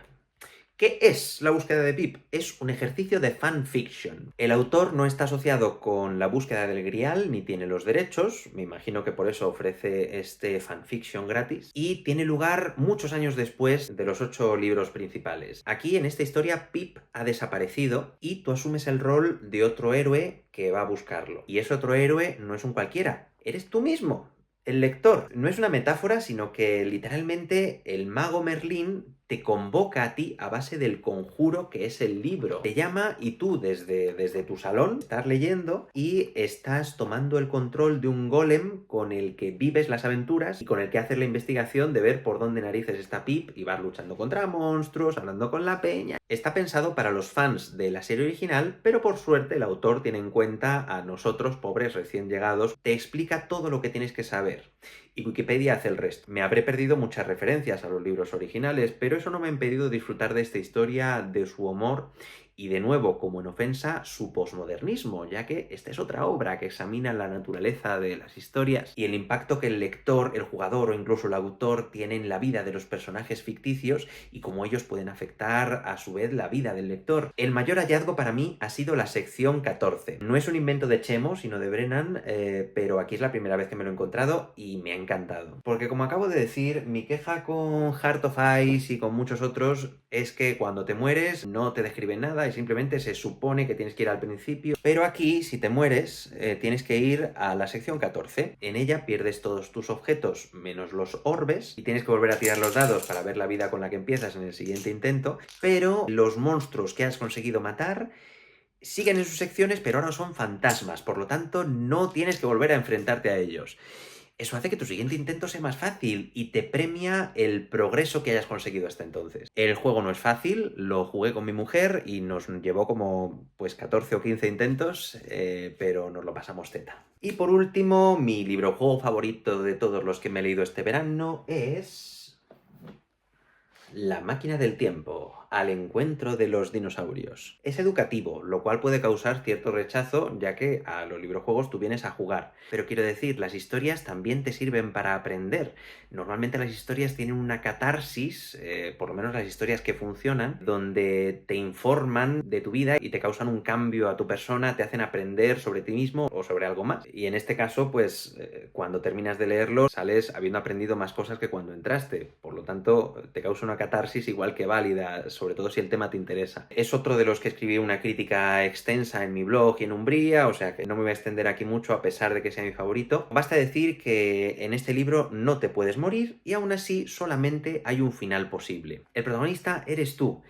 ¿Qué es la búsqueda de Pip? Es un ejercicio de fanfiction. El autor no está asociado con la búsqueda del grial, ni tiene los derechos, me imagino que por eso ofrece este fanfiction gratis, y tiene lugar muchos años después de los 8 libros principales. Aquí, en esta historia, Pip ha desaparecido y tú asumes el rol de otro héroe que va a buscarlo. Y ese otro héroe no es un cualquiera, eres tú mismo, el lector. No es una metáfora, sino que literalmente el mago Merlín te convoca a ti a base del conjuro que es el libro. Te llama y tú desde tu salón estás leyendo y estás tomando el control de un golem con el que vives las aventuras y con el que haces la investigación de ver por dónde narices está Pip y vas luchando contra monstruos, hablando con la peña. Está pensado para los fans de la serie original, pero por suerte el autor tiene en cuenta a nosotros, pobres recién llegados. Te explica todo lo que tienes que saber. Y Wikipedia hace el resto. Me habré perdido muchas referencias a los libros originales, pero eso no me ha impedido disfrutar de esta historia, de su humor y, de nuevo, como en ofensa, su posmodernismo, ya que esta es otra obra que examina la naturaleza de las historias y el impacto que el lector, el jugador o incluso el autor tiene en la vida de los personajes ficticios y cómo ellos pueden afectar a su vez la vida del lector. El mayor hallazgo para mí ha sido la sección 14. No es un invento de Chemo, sino de Brennan, pero aquí es la primera vez que me lo he encontrado y me ha encantado. Porque, como acabo de decir, mi queja con Heart of Ice y con muchos otros es que cuando te mueres no te describen nada y simplemente se supone que tienes que ir al principio. Pero aquí, si te mueres, tienes que ir a la sección 14. En ella pierdes todos tus objetos menos los orbes y tienes que volver a tirar los dados para ver la vida con la que empiezas en el siguiente intento. Pero los monstruos que has conseguido matar siguen en sus secciones, pero ahora son fantasmas. Por lo tanto, no tienes que volver a enfrentarte a ellos. Eso hace que tu siguiente intento sea más fácil y te premia el progreso que hayas conseguido hasta entonces. El juego no es fácil, lo jugué con mi mujer y nos llevó como 14 o 15 intentos, pero nos lo pasamos teta. Y por último, mi librojuego favorito de todos los que me he leído este verano es La máquina del tiempo, al encuentro de los dinosaurios. Es educativo, lo cual puede causar cierto rechazo, ya que a los librojuegos tú vienes a jugar. Pero quiero decir, las historias también te sirven para aprender. Normalmente las historias tienen una catarsis, por lo menos las historias que funcionan, donde te informan de tu vida y te causan un cambio a tu persona, te hacen aprender sobre ti mismo o sobre algo más. Y en este caso, pues, cuando terminas de leerlo, sales habiendo aprendido más cosas que cuando entraste. Por lo tanto, te causa una catarsis igual que válida, sobre todo si el tema te interesa. Es otro de los que escribí una crítica extensa en mi blog y en Umbría, o sea que no me voy a extender aquí mucho a pesar de que sea mi favorito. Basta decir que en este libro no te puedes morir y aún así solamente hay un final posible. El protagonista eres tú.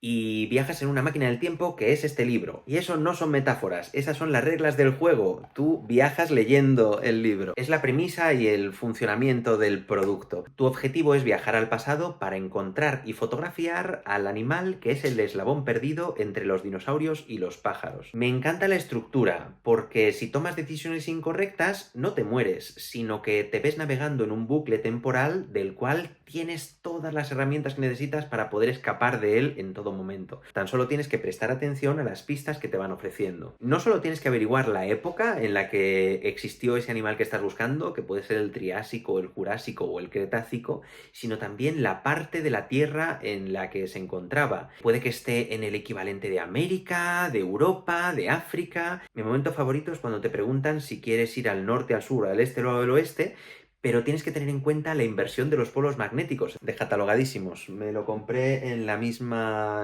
Y viajas en una máquina del tiempo que es este libro. Y eso no son metáforas, esas son las reglas del juego. Tú viajas leyendo el libro. Es la premisa y el funcionamiento del producto. Tu objetivo es viajar al pasado para encontrar y fotografiar al animal que es el eslabón perdido entre los dinosaurios y los pájaros. Me encanta la estructura, porque si tomas decisiones incorrectas, no te mueres, sino que te ves navegando en un bucle temporal del cual tienes todas las herramientas que necesitas para poder escapar de él en todo momento. Tan solo tienes que prestar atención a las pistas que te van ofreciendo. No solo tienes que averiguar la época en la que existió ese animal que estás buscando, que puede ser el Triásico, el Jurásico o el Cretácico, sino también la parte de la Tierra en la que se encontraba. Puede que esté en el equivalente de América, de Europa, de África. Mi momento favorito es cuando te preguntan si quieres ir al norte, al sur, al este o al oeste, pero tienes que tener en cuenta la inversión de los polos magnéticos, descatalogadísimos. Me lo compré en la misma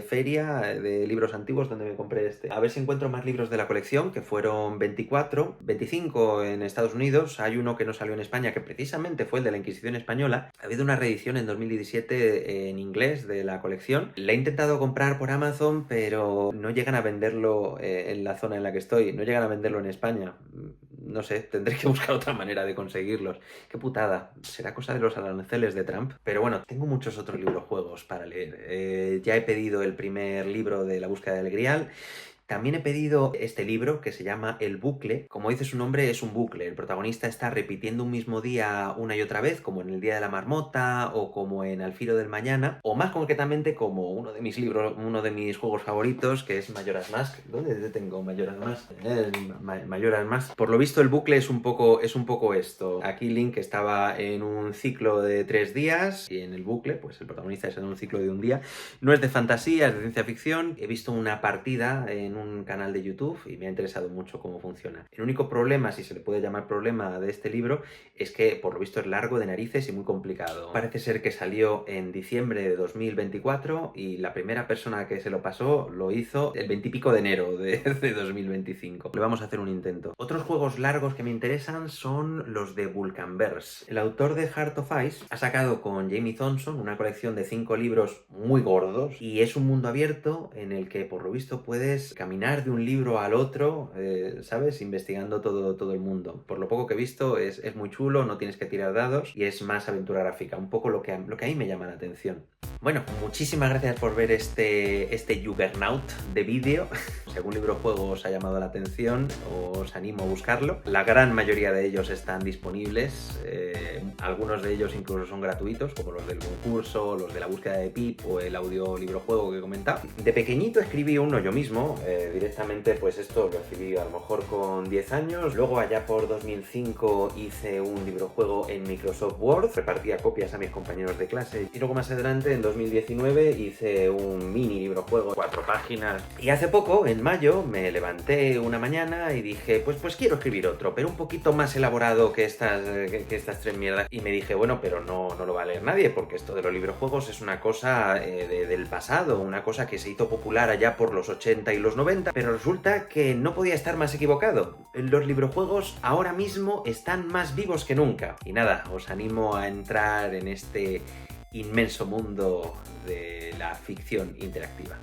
feria de libros antiguos donde me compré este. A ver si encuentro más libros de la colección, que fueron 24, 25 en Estados Unidos. Hay uno que no salió en España, que precisamente fue el de la Inquisición Española. Ha habido una reedición en 2017 en inglés de la colección. La he intentado comprar por Amazon, pero no llegan a venderlo en la zona en la que estoy. No llegan a venderlo en España. No sé, tendré que buscar otra manera de conseguirlos. Qué putada. Será cosa de los aranceles de Trump. Pero bueno, tengo muchos otros librojuegos para leer. Ya he pedido el primer libro de La búsqueda del Grial. También he pedido este libro que se llama El bucle. Como dice su nombre, es un bucle. El protagonista está repitiendo un mismo día una y otra vez, como en El día de la marmota o como en Al filo del mañana, o más concretamente como uno de mis libros, uno de mis juegos favoritos, que es Majora's Mask. ¿Dónde tengo Majora's Mask? Majora's Mask. Por lo visto el bucle es un poco esto. Aquí Link estaba en un ciclo de 3 días y en el bucle, pues el protagonista es en un ciclo de un día. No es de fantasía, es de ciencia ficción. He visto una partida en un canal de YouTube y me ha interesado mucho cómo funciona. El único problema, si se le puede llamar problema, de este libro es que por lo visto es largo de narices y muy complicado. Parece ser que salió en diciembre de 2024 y la primera persona que se lo pasó lo hizo el 20 y pico de enero de 2025. Le vamos a hacer un intento. Otros juegos largos que me interesan son los de Vulcanverse. El autor de Heart of Ice ha sacado con Jamie Thompson una colección de 5 libros muy gordos y es un mundo abierto en el que por lo visto puedes caminar de un libro al otro, ¿sabes? Investigando todo el mundo. Por lo poco que he visto es muy chulo, no tienes que tirar dados y es más aventura gráfica, un poco lo que a mí me llama la atención. Bueno, muchísimas gracias por ver este Juggernaut de vídeo. Si algún libro o juego os ha llamado la atención, os animo a buscarlo. La gran mayoría de ellos están disponibles, algunos de ellos incluso son gratuitos, como los del concurso, los de la búsqueda de Pip o el audiolibro juego que he comentado. De pequeñito escribí uno yo mismo, directamente pues esto lo escribí a lo mejor con 10 años. Luego allá por 2005 hice un librojuego en Microsoft Word, repartía copias a mis compañeros de clase. Y luego más adelante, en 2019, hice un mini librojuego, 4 páginas. Y hace poco, en mayo, me levanté una mañana y dije, pues quiero escribir otro, pero un poquito más elaborado que estas 3 mierdas. Y me dije, bueno, pero no lo va a leer nadie, porque esto de los librojuegos es una cosa del pasado, una cosa que se hizo popular allá por los 80 y los 90, pero resulta que no podía estar más equivocado. Los librojuegos ahora mismo están más vivos que nunca. Y nada, os animo a entrar en este inmenso mundo de la ficción interactiva.